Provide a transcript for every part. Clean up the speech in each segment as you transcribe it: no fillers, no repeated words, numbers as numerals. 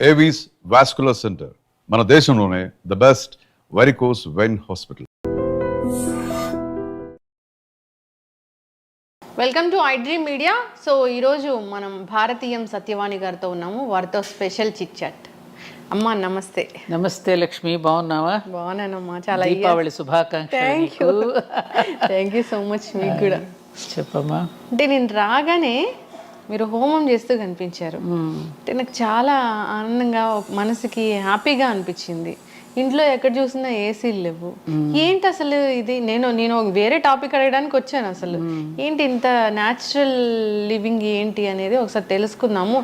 Avis vascular centre మన దేశంలోనే the best varicose vein hospital. Welcome to I dream media. So ఈరోజు మనం భారతీయం సత్యవాణి గారితో ఉన్నాము. వారితో స్పెషల్ చిట్ చాట్. అమ్మా నమస్తే. నమస్తే లక్ష్మి, బాగున్నావా? బాగున్నానమ్మా, చాలా దీపావళి శుభాకాంక్షలు. Thank you so much. మీకు కూడా చెప్పమ్మా. అంటే నేను రాగానే మీరు హోమం చేస్తూ కనిపించారు. అంటే నాకు చాలా ఆనందంగా, మనసుకి హ్యాపీగా అనిపించింది. ఇంట్లో ఎక్కడ చూసినా ఏసీలు లేవు. ఏంటి అసలు ఇది? నేను వేరే టాపిక్ అడగడానికి వచ్చాను. అసలు ఏంటి ఇంత న్యాచురల్ లివింగ్ ఏంటి అనేది ఒకసారి తెలుసుకుందాము.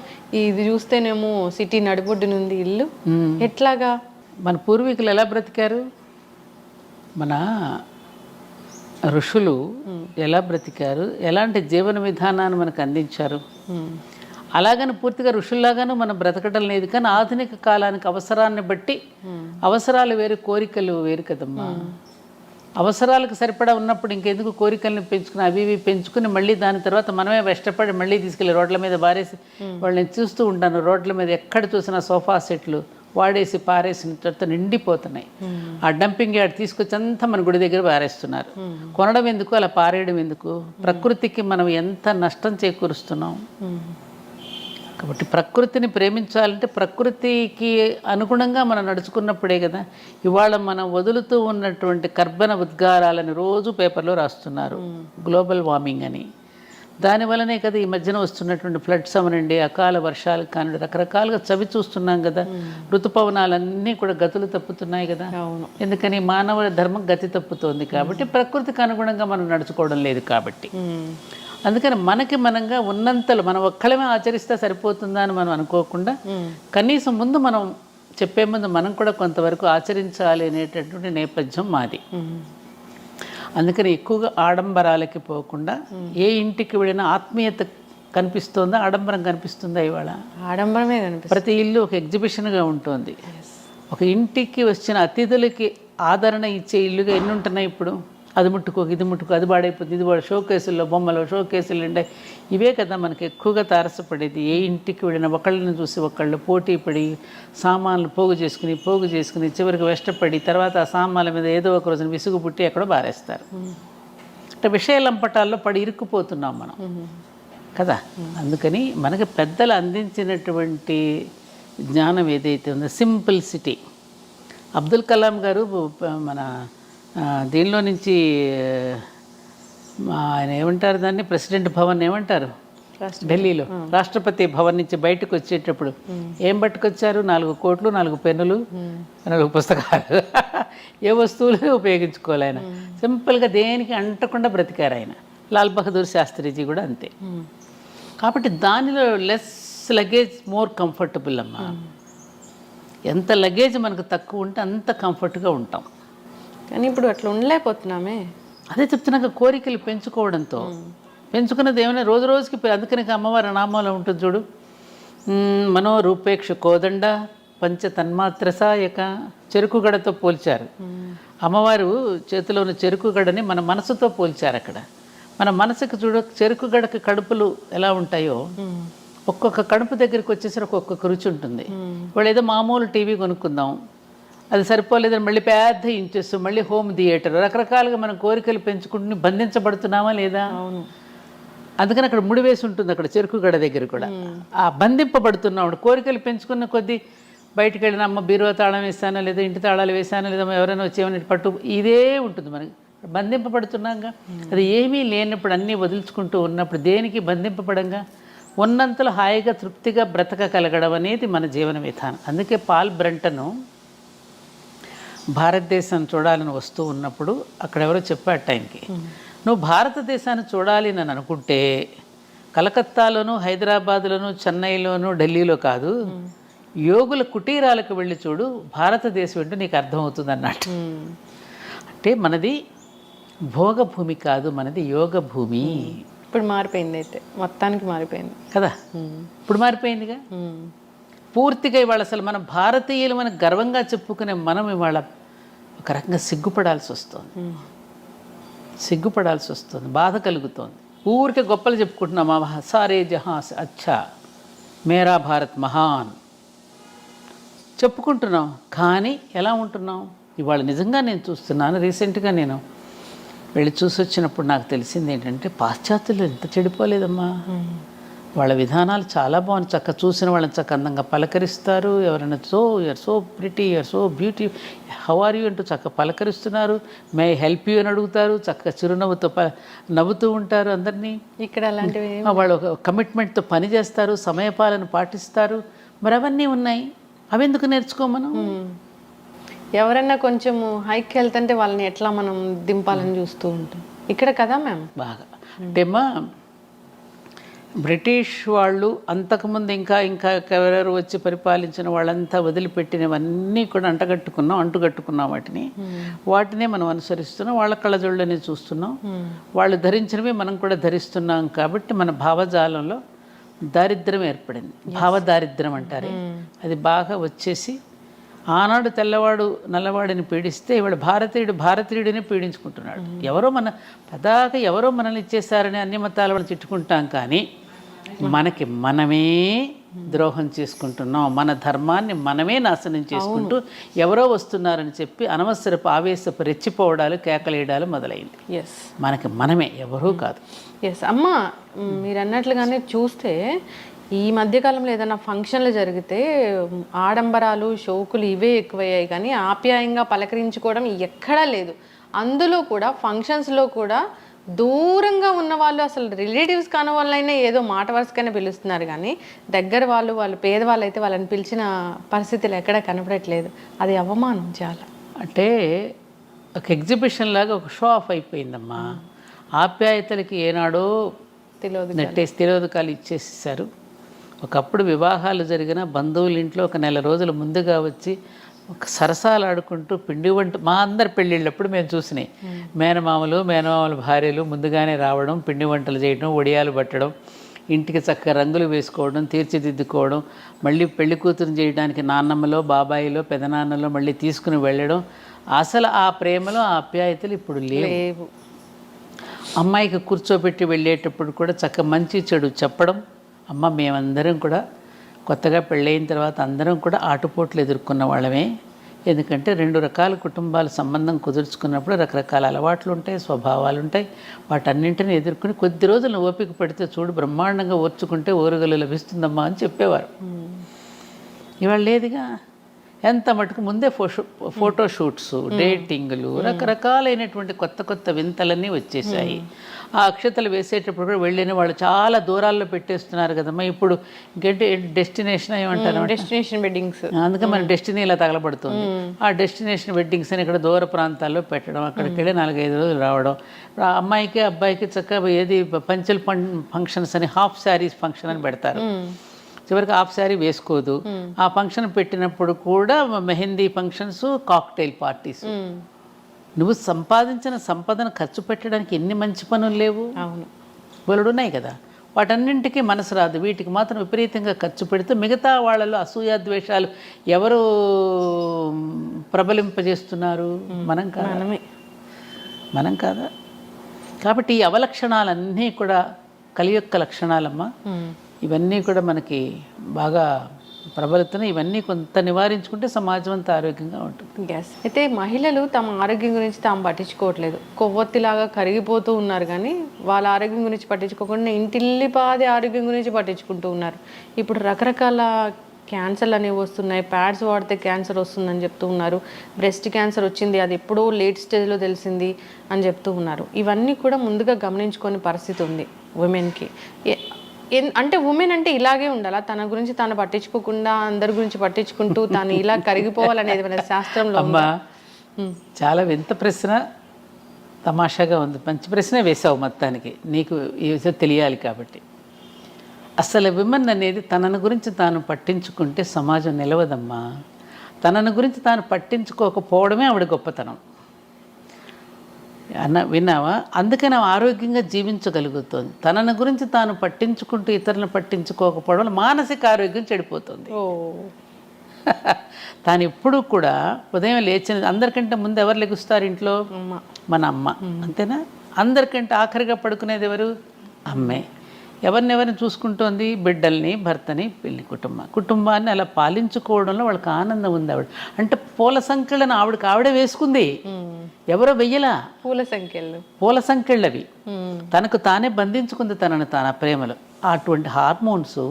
ఇది చూస్తేనేమో సిటీ నడిబొడ్డునుంది ఇల్లు, ఎట్లాగా మన పూర్వీకులు ఎలా బ్రతికారు, మన ఋషులు ఎలా బ్రతికారు, ఎలాంటి జీవన విధానాన్ని మనకు అందించారు. అలాగని పూర్తిగా ఋషుల్లాగాను మనం బ్రతకడం లేదు. కానీ ఆధునిక కాలానికి అవసరాన్ని బట్టి, అవసరాలు వేరు కోరికలు వేరు కదమ్మా. అవసరాలకు సరిపడా ఉన్నప్పుడు ఇంకెందుకు కోరికల్ని పెంచుకుని అవి ఇవి పెంచుకుని మళ్ళీ దాని తర్వాత మనమే కష్టపడి మళ్ళీ తీసుకెళ్ళి రోడ్ల మీద బారేసి వాళ్ళని చూస్తూ ఉంటాను. రోడ్ల మీద ఎక్కడ చూసినా సోఫా సెట్లు వాడేసి పారేసిన తర్వాత నిండిపోతున్నాయి. ఆ డంపింగ్ యార్డ్ తీసుకొచ్చి అంతా మన గుడి దగ్గర పారేస్తున్నారు. కొనడం ఎందుకు, అలా పారేయడం ఎందుకు? ప్రకృతికి మనం ఎంత నష్టం చేకూరుస్తున్నాం. కాబట్టి ప్రకృతిని ప్రేమించాలంటే ప్రకృతికి అనుగుణంగా మనం నడుచుకున్నప్పుడే కదా. ఇవాళ మనం వదులుతూ ఉన్నటువంటి కర్బన ఉద్గారాలని రోజు పేపర్లో రాస్తున్నారు, గ్లోబల్ వార్మింగ్ అని. దానివల్లనే కదా ఈ మధ్యన వస్తున్నటువంటి ఫ్లడ్స్ అవనండి, అకాల వర్షాలు కానివ్వండి, రకరకాలుగా చవి చూస్తున్నాం కదా. ఋతుపవనాలన్నీ కూడా గతులు తప్పుతున్నాయి కదా. ఎందుకని మానవ ధర్మం గతి తప్పుతోంది కాబట్టి, ప్రకృతికి అనుగుణంగా మనం నడుచుకోవడం లేదు కాబట్టి. అందుకని మనకి మనంగా ఉన్నంతలో మనం ఒక్కళ్ళమే ఆచరిస్తే సరిపోతుందా అని మనం అనుకోకుండా, కనీసం ముందు మనం చెప్పే ముందు మనం కూడా కొంతవరకు ఆచరించాలి అనేటటువంటి నేపథ్యం మాది. అందుకని ఎక్కువగా ఆడంబరాలకి పోకుండా, ఏ ఇంటికి వెళ్ళినా ఆత్మీయత కనిపిస్తుందా, ఆడంబరం కనిపిస్తుందా? ఇవాళ ఆడంబరమే కనిపిస్తుంది. ప్రతి ఇల్లు ఒక ఎగ్జిబిషన్గా ఉంటుంది. ఒక ఇంటికి వచ్చిన అతిథులకి ఆదరణ ఇచ్చే ఇల్లుగా ఎన్ని ఉంటున్నాయి ఇప్పుడు. అది ముట్టుకో, ఇది ముట్టుకో, అది పాడైపోతుంది, ఇది షో కేసుల్లో బొమ్మలు, షో కేసులు ఉండే ఇవే కదా మనకి ఎక్కువగా తారసపడేది. ఏ ఇంటికి వెళ్ళిన ఒకళ్ళని చూసి ఒకళ్ళు పోటీ పడి సామాన్లు పోగు చేసుకుని చివరికి వెష్టపడి తర్వాత ఆ సామాన్ల మీద ఏదో ఒక రోజున విసుగు పుట్టి ఎక్కడో బారేస్తారు. అంటే విషయలంపటాల్లో పడి ఇరుక్కుపోతున్నాం మనం కదా. అందుకని మనకి పెద్దలు అందించినటువంటి జ్ఞానం ఏదైతే ఉందో, సింప్లిసిటీ. అబ్దుల్ కలాం గారు మన దీనిలో నుంచి ఆయన ఏమంటారు దాన్ని, ప్రెసిడెంట్ భవన్ ఏమంటారు, ఢిల్లీలో రాష్ట్రపతి భవన్ నుంచి బయటకు వచ్చేటప్పుడు ఏం పట్టుకొచ్చారు? 4 కోట్లు, 4 పెన్నులు, 4 పుస్తకాలు. ఏ వస్తువులు ఉపయోగించుకోవాలి ఆయన. సింపుల్గా దేనికి అంటకుండా బ్రతికారు ఆయన. లాల్ బహదూర్ శాస్త్రిజీ కూడా అంతే. కాబట్టి దానిలో లెస్ లగేజ్ మోర్ కంఫర్టబుల్ అమ్మా. ఎంత లగేజ్ మనకు తక్కువ ఉంటే అంత కంఫర్ట్గా ఉంటాం. కానీ ఇప్పుడు అట్లా ఉండలేకపోతున్నామే. అదే చెప్తున్నాక కోరికలు పెంచుకోవడంతో పెంచుకున్నది ఏమైనా రోజు రోజుకి. అందుకని అమ్మవారి నామాలో ఉంటుంది చూడు, మనోరూపేక్ష కోదండ పంచ తన్మాత్ర సాయక. చెరుకుగడతో పోల్చారు. అమ్మవారు చేతిలో ఉన్న చెరుకుగడని మన మనసుతో పోల్చారు. అక్కడ మన మనసుకు చూడు, చెరుకుగడకి కడుపులు ఎలా ఉంటాయో ఒక్కొక్క కడుపు దగ్గరికి వచ్చేసరికి ఒక్కొక్క రుచి ఉంటుంది. వాళ్ళు ఏదో మామూలు టీవీ కొనుక్కుందాం, అది సరిపోలేదని మళ్ళీ పెద్ద ఇంచెస్, మళ్ళీ హోమ్ థియేటర్, రకరకాలుగా మనం కోరికలు పెంచుకుంటూ బంధించబడుతున్నామా లేదా? అవును. అందుకని అక్కడ ముడివేసి ఉంటుంది, అక్కడ చెరుకుగడ దగ్గర కూడా ఆ బంధింపబడుతున్నాడు. కోరికలు పెంచుకున్న కొద్దీ బయటకు వెళ్ళిన అమ్మ బీరువా తాళం వేసానా లేదా, ఇంటి తాళాలు వేసానా లేదా, ఎవరైనా వచ్చేమని పట్టు, ఇదే ఉంటుంది మనకి. బంధింపబడుతున్నాగా. అది ఏమీ లేనప్పుడు, అన్నీ వదులుచుకుంటూ ఉన్నప్పుడు దేనికి బంధింపబడంగా ఉన్నంతలో హాయిగా తృప్తిగా బ్రతకగలగడం అనేది మన జీవన విధానం. అందుకే పాల్ బ్రంటను భారతదేశం చూడాలని వస్తూ ఉన్నప్పుడు అక్కడ ఎవరో చెప్పాడు టైంకి, నువ్వు భారతదేశాన్ని చూడాలి అని అనుకుంటే కలకత్తాలోను, హైదరాబాద్లోను, చెన్నైలోను, ఢిల్లీలో కాదు, యోగుల కుటీరాలకు వెళ్ళి చూడు, భారతదేశం ఏంటో నీకు అర్థమవుతుంది అన్నట్టు. అంటే మనది భోగభూమి కాదు, మనది యోగ భూమి. ఇప్పుడు మారిపోయింది, అయితే మొత్తానికి మారిపోయింది కదా. ఇప్పుడు మారిపోయిందిగా పూర్తిగా. ఇవాళ అసలు మన భారతీయులు మనకు గర్వంగా చెప్పుకునే మనం ఇవాళ ఒక రకంగా సిగ్గుపడాల్సి వస్తుంది, బాధ కలుగుతోంది. ఊరికే గొప్పలు చెప్పుకుంటున్నాం, సారే జహాన్ అచ్చా, మేరా భారత్ మహాన్, చెప్పుకుంటున్నాం, కానీ ఎలా ఉంటున్నాం? ఇవాళ నిజంగా నేను చూస్తున్నాను, రీసెంట్గా నేను వెళ్ళి చూసి వచ్చినప్పుడు నాకు తెలిసింది ఏంటంటే పాశ్చాత్యులు ఎంత చెడిపోలేదమ్మా. వాళ్ళ విధానాలు చాలా బాగుంది. చక్క చూసిన వాళ్ళని చక్క అందంగా పలకరిస్తారు. ఎవరైనా you're so pretty, you're so beauty, how are you అంటూ చక్క పలకరిస్తున్నారు. మే హెల్ప్ యూ అని అడుగుతారు. చక్కగా చిరునవ్వుతో నవ్వుతూ ఉంటారు అందరినీ. ఇక్కడ అలాంటివి వాళ్ళు ఒక కమిట్మెంట్తో పని చేస్తారు, సమయపాలన పాటిస్తారు. మరి అవన్నీ ఉన్నాయి, అవి ఎందుకు నేర్చుకోమను? ఎవరైనా కొంచెం హైక్ వెళ్తుంటే వాళ్ళని ఎట్లా మనం దింపాలని చూస్తూ ఉంటాం ఇక్కడ కదా మ్యామ్. బాగా అంటే అమ్మా, బ్రిటిష్ వాళ్ళు అంతకుముందు ఇంకా ఎవరెవరు వచ్చి పరిపాలించిన వాళ్ళంతా వదిలిపెట్టినవన్నీ కూడా అంటుకట్టుకున్నాం వాటినే మనం అనుసరిస్తున్నాం. వాళ్ళ కళ్ళజోళ్ళని చూస్తున్నాం, వాళ్ళు ధరించినవి మనం కూడా ధరిస్తున్నాం. కాబట్టి మన భావజాలంలో దారిద్ర్యం ఏర్పడింది. భావదారిద్ర్యం అంటారే, అది బాగా వచ్చేసి ఆనాడు తెల్లవాడు నల్లవాడిని పీడిస్తే ఇవాళ భారతీయుడిని పీడించుకుంటున్నాడు. ఎవరో మనల్ని ఇచ్చేసారని అన్ని మతాల వాళ్ళు తిట్టుకుంటాం, కానీ మనకి మనమే ద్రోహం చేసుకుంటున్నాం. మన ధర్మాన్ని మనమే నాశనం చేసుకుంటూ ఎవరో వస్తున్నారని చెప్పి అనవసరపు ఆవేశపు రెచ్చిపోవడాలు, కేకలేయడాలు మొదలైంది. మనకి మనమే, ఎవరూ కాదు. అమ్మ, మీరు అన్నట్లుగానే చూస్తే ఈ మధ్యకాలంలో ఏదైనా ఫంక్షన్లు జరిగితే ఆడంబరాలు, షోకులు ఇవే ఎక్కువయ్యాయి, కానీ ఆప్యాయంగా పలకరించుకోవడం ఎక్కడా లేదు. అందులో కూడా ఫంక్షన్స్లో కూడా దూరంగా ఉన్న వాళ్ళు, అసలు రిలేటివ్స్ కాని వాళ్ళైనా ఏదో మాట వరుసకైనా పిలుస్తున్నారు, కానీ దగ్గర వాళ్ళు పేదవాళ్ళు అయితే వాళ్ళని పిలిచిన పరిస్థితులు ఎక్కడ కనపడట్లేదు. అది అవమానం చాలా. అంటే ఒక ఎగ్జిబిషన్ లాగా ఒక షో ఆఫ్ అయిపోయిందమ్మా. ఆప్యాయతలకి ఏనాడో తిలోదకాలు ఇచ్చేసేసారు. ఒకప్పుడు వివాహాలు జరిగిన బంధువుల ఇంట్లో ఒక నెల రోజుల ముందుగా వచ్చి ఒక సరసాలు ఆడుకుంటూ పిండి వంట, మా అందరి పెళ్ళిళ్ళప్పుడు మేము చూసినాయి. మేనమామల భార్యలు ముందుగానే రావడం, పిండి వంటలు చేయడం, ఒడియాలు పట్టడం, ఇంటికి చక్కగా రంగులు వేసుకోవడం, తీర్చిదిద్దుకోవడం, మళ్ళీ పెళ్లి కూతురు చేయడానికి నాన్నమ్మలో, బాబాయిలో, పెదనాన్నలో మళ్ళీ తీసుకుని వెళ్ళడం. అసలు ఆ ప్రేమలో ఆ ఆప్యాయతలు ఇప్పుడు లేవు. అమ్మాయికి కూర్చోబెట్టి వెళ్ళేటప్పుడు కూడా చక్క మంచి చెడు చెప్పడం. అమ్మ, మేమందరం కూడా కొత్తగా పెళ్ళయిన తర్వాత అందరం కూడా ఆటుపోట్లు ఎదుర్కొన్న వాళ్ళమే. ఎందుకంటే 2 రకాల కుటుంబాల సంబంధం కుదుర్చుకున్నప్పుడు రకరకాల అలవాట్లు ఉంటాయి, స్వభావాలు ఉంటాయి. వాటన్నింటినీ ఎదుర్కొని కొద్ది రోజులు ఓపిక పడితే చూడు బ్రహ్మాండంగా ఓర్చుకుంటే ఓరుగలు లభిస్తుందమ్మా అని చెప్పేవారు. ఇవాళ లేదుగా. ఎంత మటుకు ముందే ఫోటో షూట్స్, డేటింగ్లు, రకరకాలైనటువంటి కొత్త వింతలన్నీ వచ్చేసాయి. ఆ అక్షతలు వేసేటప్పుడు కూడా వెళ్ళిన వాళ్ళు చాలా దూరాల్లో పెట్టేస్తున్నారు కదమ్మా. ఇప్పుడు ఇంకేంటి డెస్టినేషన్ ఏమంటారు, డెస్టినేషన్ వెడ్డింగ్స్. అందుకే మన డెస్టినీ ఇలా తగలబడుతుంది. ఆ డెస్టినేషన్ వెడ్డింగ్స్ అని ఇక్కడ దూర ప్రాంతాల్లో పెట్టడం, అక్కడికి వెళ్ళి 4-5 రోజులు రావడం. ఆ అమ్మాయికి అబ్బాయికి చక్కగా ఏది పంచల్ ఫంక్షన్స్ అని, హాఫ్ శారీస్ ఫంక్షన్ అని పెడతారు. చివరికి హాఫ్ శారీ వేసుకోదు. ఆ ఫంక్షన్ పెట్టినప్పుడు కూడా మెహందీ ఫంక్షన్స్, కాక్టైల్ పార్టీస్. నువ్వు సంపాదించిన సంపదను ఖర్చు పెట్టడానికి ఎన్ని మంచి పనులు లేవు? అవును, బోలెడున్నాయి కదా. వాటన్నింటికీ మనసు రాదు. వీటికి మాత్రం విపరీతంగా ఖర్చు పెడితే మిగతా వాళ్ళలో అసూయ ద్వేషాలు ఎవరు ప్రబలింపజేస్తున్నారు? మనం కాదా? కాబట్టి ఈ అవలక్షణాలన్నీ కూడా కలియొక్క లక్షణాలమ్మా. ఇవన్నీ కూడా మనకి బాగా ప్రబలుతున్నాయి. ఇవన్నీ కొంత నివారించుకుంటే సమాజం అంతా ఆరోగ్యంగా ఉంటుంది. అయితే మహిళలు తమ ఆరోగ్యం గురించి తాము పట్టించుకోవట్లేదు. కొవ్వొత్తిలాగా కరిగిపోతూ ఉన్నారు, కానీ వాళ్ళ ఆరోగ్యం గురించి పట్టించుకోకుండా ఇంటిల్లిపాది ఆరోగ్యం గురించి పట్టించుకుంటూ ఉన్నారు. ఇప్పుడు రకరకాల క్యాన్సర్లు అనేవి వస్తున్నాయి. ప్యాడ్స్ వాడితే క్యాన్సర్ వస్తుందని చెప్తూ ఉన్నారు. బ్రెస్ట్ క్యాన్సర్ వచ్చింది, అది ఎప్పుడో లేట్ స్టేజ్లో తెలిసింది అని చెప్తూ ఉన్నారు. ఇవన్నీ కూడా ముందుగా గమనించుకునే పరిస్థితి ఉంది ఉమెన్కి. అంటే ఉమెన్ అంటే ఇలాగే ఉండాలా? తన గురించి తాను పట్టించుకోకుండా అందరి గురించి పట్టించుకుంటూ తాను ఇలా కరిగిపోవాలనేది మన శాస్త్రంలో. అమ్మా, చాలా వింత ప్రశ్న, తమాషాగా ఉంది. మంచి ప్రశ్నే వేసావు మొత్తానికి. నీకు ఈ విషయం తెలియాలి కాబట్టి. అసలు విమెన్ అనేది తనను గురించి తాను పట్టించుకుంటే సమాజం నిలవదమ్మా. తనను గురించి తాను పట్టించుకోకపోవడమే ఆవిడ గొప్పతనం. విన్నావా? అందుకని ఆరోగ్యంగా జీవించగలుగుతుంది. తనను గురించి తాను పట్టించుకుంటూ ఇతరులను పట్టించుకోకపోవడం మానసిక ఆరోగ్యం చెడిపోతుంది. తాను ఎప్పుడూ కూడా ఉదయం లేచిన అందరికంటే ముందు ఎవరు లెగుస్తారు ఇంట్లో? మన అమ్మ. అంతేనా? అందరికంటే ఆఖరిగా పడుకునేది ఎవరు? అమ్మే. ఎవరినెవరిని చూసుకుంటోంది? బిడ్డల్ని, భర్తని, కుటుంబాన్ని అలా పాలించుకోవడంలో వాళ్ళకి ఆనందం ఉంది. ఆవిడ అంటే పూల సంఖ్యలను ఆవిడే వేసుకుంది, ఎవరో వెయ్యలా. పూల సంఖ్యలవి తనకు తానే బంధించుకుంది తనను తాను ప్రేమలో. అటువంటి హార్మోన్స్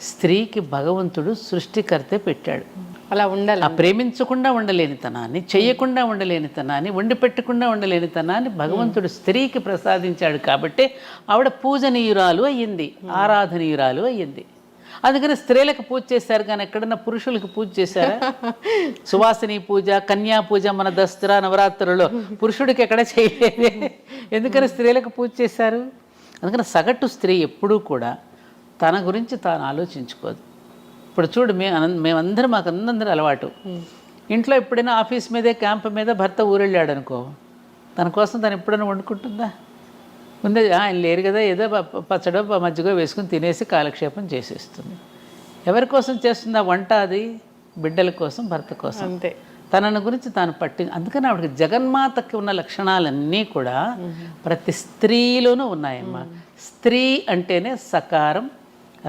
స్త్రీకి భగవంతుడు సృష్టికర్తే పెట్టాడు. అలా ఉండాలి. ఆ ప్రేమించకుండా ఉండలేని తనాన్ని, చెయ్యకుండా ఉండలేని తనాన్ని, వండి పెట్టకుండా ఉండలేని తనాన్ని భగవంతుడు స్త్రీకి ప్రసాదించాడు. కాబట్టి ఆవిడ పూజనీయురాలు అయ్యింది, ఆరాధనీయురాలు అయ్యింది. అందుకని స్త్రీలకు పూజ చేశారు, కానీ ఎక్కడన్నా పురుషులకు పూజ చేశారా? సువాసిని పూజ, కన్యా పూజ మన దసరా నవరాత్రులలో పురుషుడికి ఎక్కడ చేయలేదు. ఎందుకని స్త్రీలకు పూజ చేశారు? అందుకని సగటు స్త్రీ ఎప్పుడూ కూడా తన గురించి తాను ఆలోచించుకోదు. ఇప్పుడు చూడు, మేమందరం మాకు అందరూ అలవాటు. ఇంట్లో ఎప్పుడైనా ఆఫీస్ మీదే, క్యాంప్ మీద భర్త ఊరెళ్ళాడు అనుకో, తన కోసం తను ఎప్పుడైనా వండుకుంటుందా? ముందే ఆయన లేరు కదా, ఏదో పచ్చడో మజ్జిగో వేసుకుని తినేసి కాలక్షేపం చేసేస్తుంది. ఎవరి కోసం చేస్తుందా వంట? అది బిడ్డల కోసం, భర్త కోసం. అంతే. తనను గురించి తాను అందుకని ఆవిడకి జగన్మాతకి ఉన్న లక్షణాలన్నీ కూడా ప్రతి స్త్రీలోనూ ఉన్నాయమ్మా. స్త్రీ అంటేనే సకారం,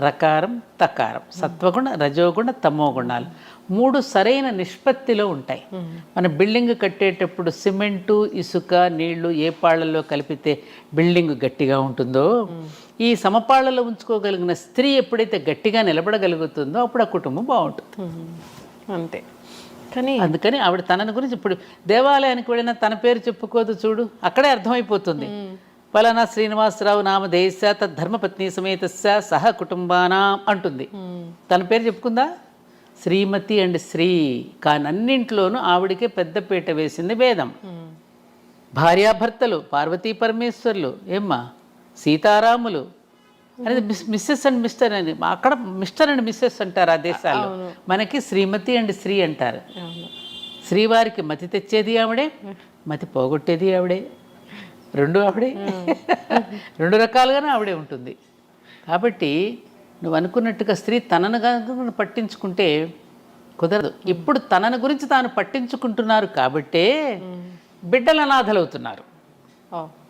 రకారం, తకారం, సత్వగుణ, రజోగుణ, తమోగుణాలు 3 సరైన నిష్పత్తిలో ఉంటాయి. మన బిల్డింగ్ కట్టేటప్పుడు సిమెంటు, ఇసుక, నీళ్లు ఏ పాళ్లలో కలిపితే బిల్డింగ్ గట్టిగా ఉంటుందో, ఈ సమపాళ్లలో ఉంచుకోగలిగిన స్త్రీ ఎప్పుడైతే గట్టిగా నిలబడగలుగుతుందో అప్పుడు ఆ కుటుంబం బాగుంటుంది. అంతే. కానీ అందుకని ఆవిడ తనని గురించి ఇప్పుడు దేవాలయానికి వెళ్ళినా తన పేరు చెప్పుకోదు చూడు, అక్కడే అర్థమైపోతుంది. ఫలానా శ్రీనివాసరావు నామధేయస్య తద్ధర్మపత్ని సమేతస్య సహ కుటుంబానా అంటుంది. తన పేరు చెప్పుకుందా? శ్రీమతి అండ్ శ్రీ. కానీ అన్నింట్లోనూ ఆవిడికే పెద్దపీట వేసింది వేదం. భార్యాభర్తలు, పార్వతీ పరమేశ్వర్లు, ఏమ్మా సీతారాములు అనేది మిస్సెస్ అండ్ మిస్టర్ అని. అక్కడ మిస్టర్ అండ్ మిస్సెస్ అంటారు ఆ దేశాల్లో, మనకి శ్రీమతి అండ్ శ్రీ అంటారు. శ్రీవారికి మతి తెచ్చేది ఆవిడే, మతి పోగొట్టేది ఆవిడే, రెండు ఆవిడే. 2 రకాలుగానే ఆవిడే ఉంటుంది. కాబట్టి నువ్వు అనుకున్నట్టుగా స్త్రీ తనను పట్టించుకుంటే కుదరదు. ఇప్పుడు తనను గురించి తాను పట్టించుకుంటున్నారు కాబట్టే బిడ్డలు అనాథలవుతున్నారు.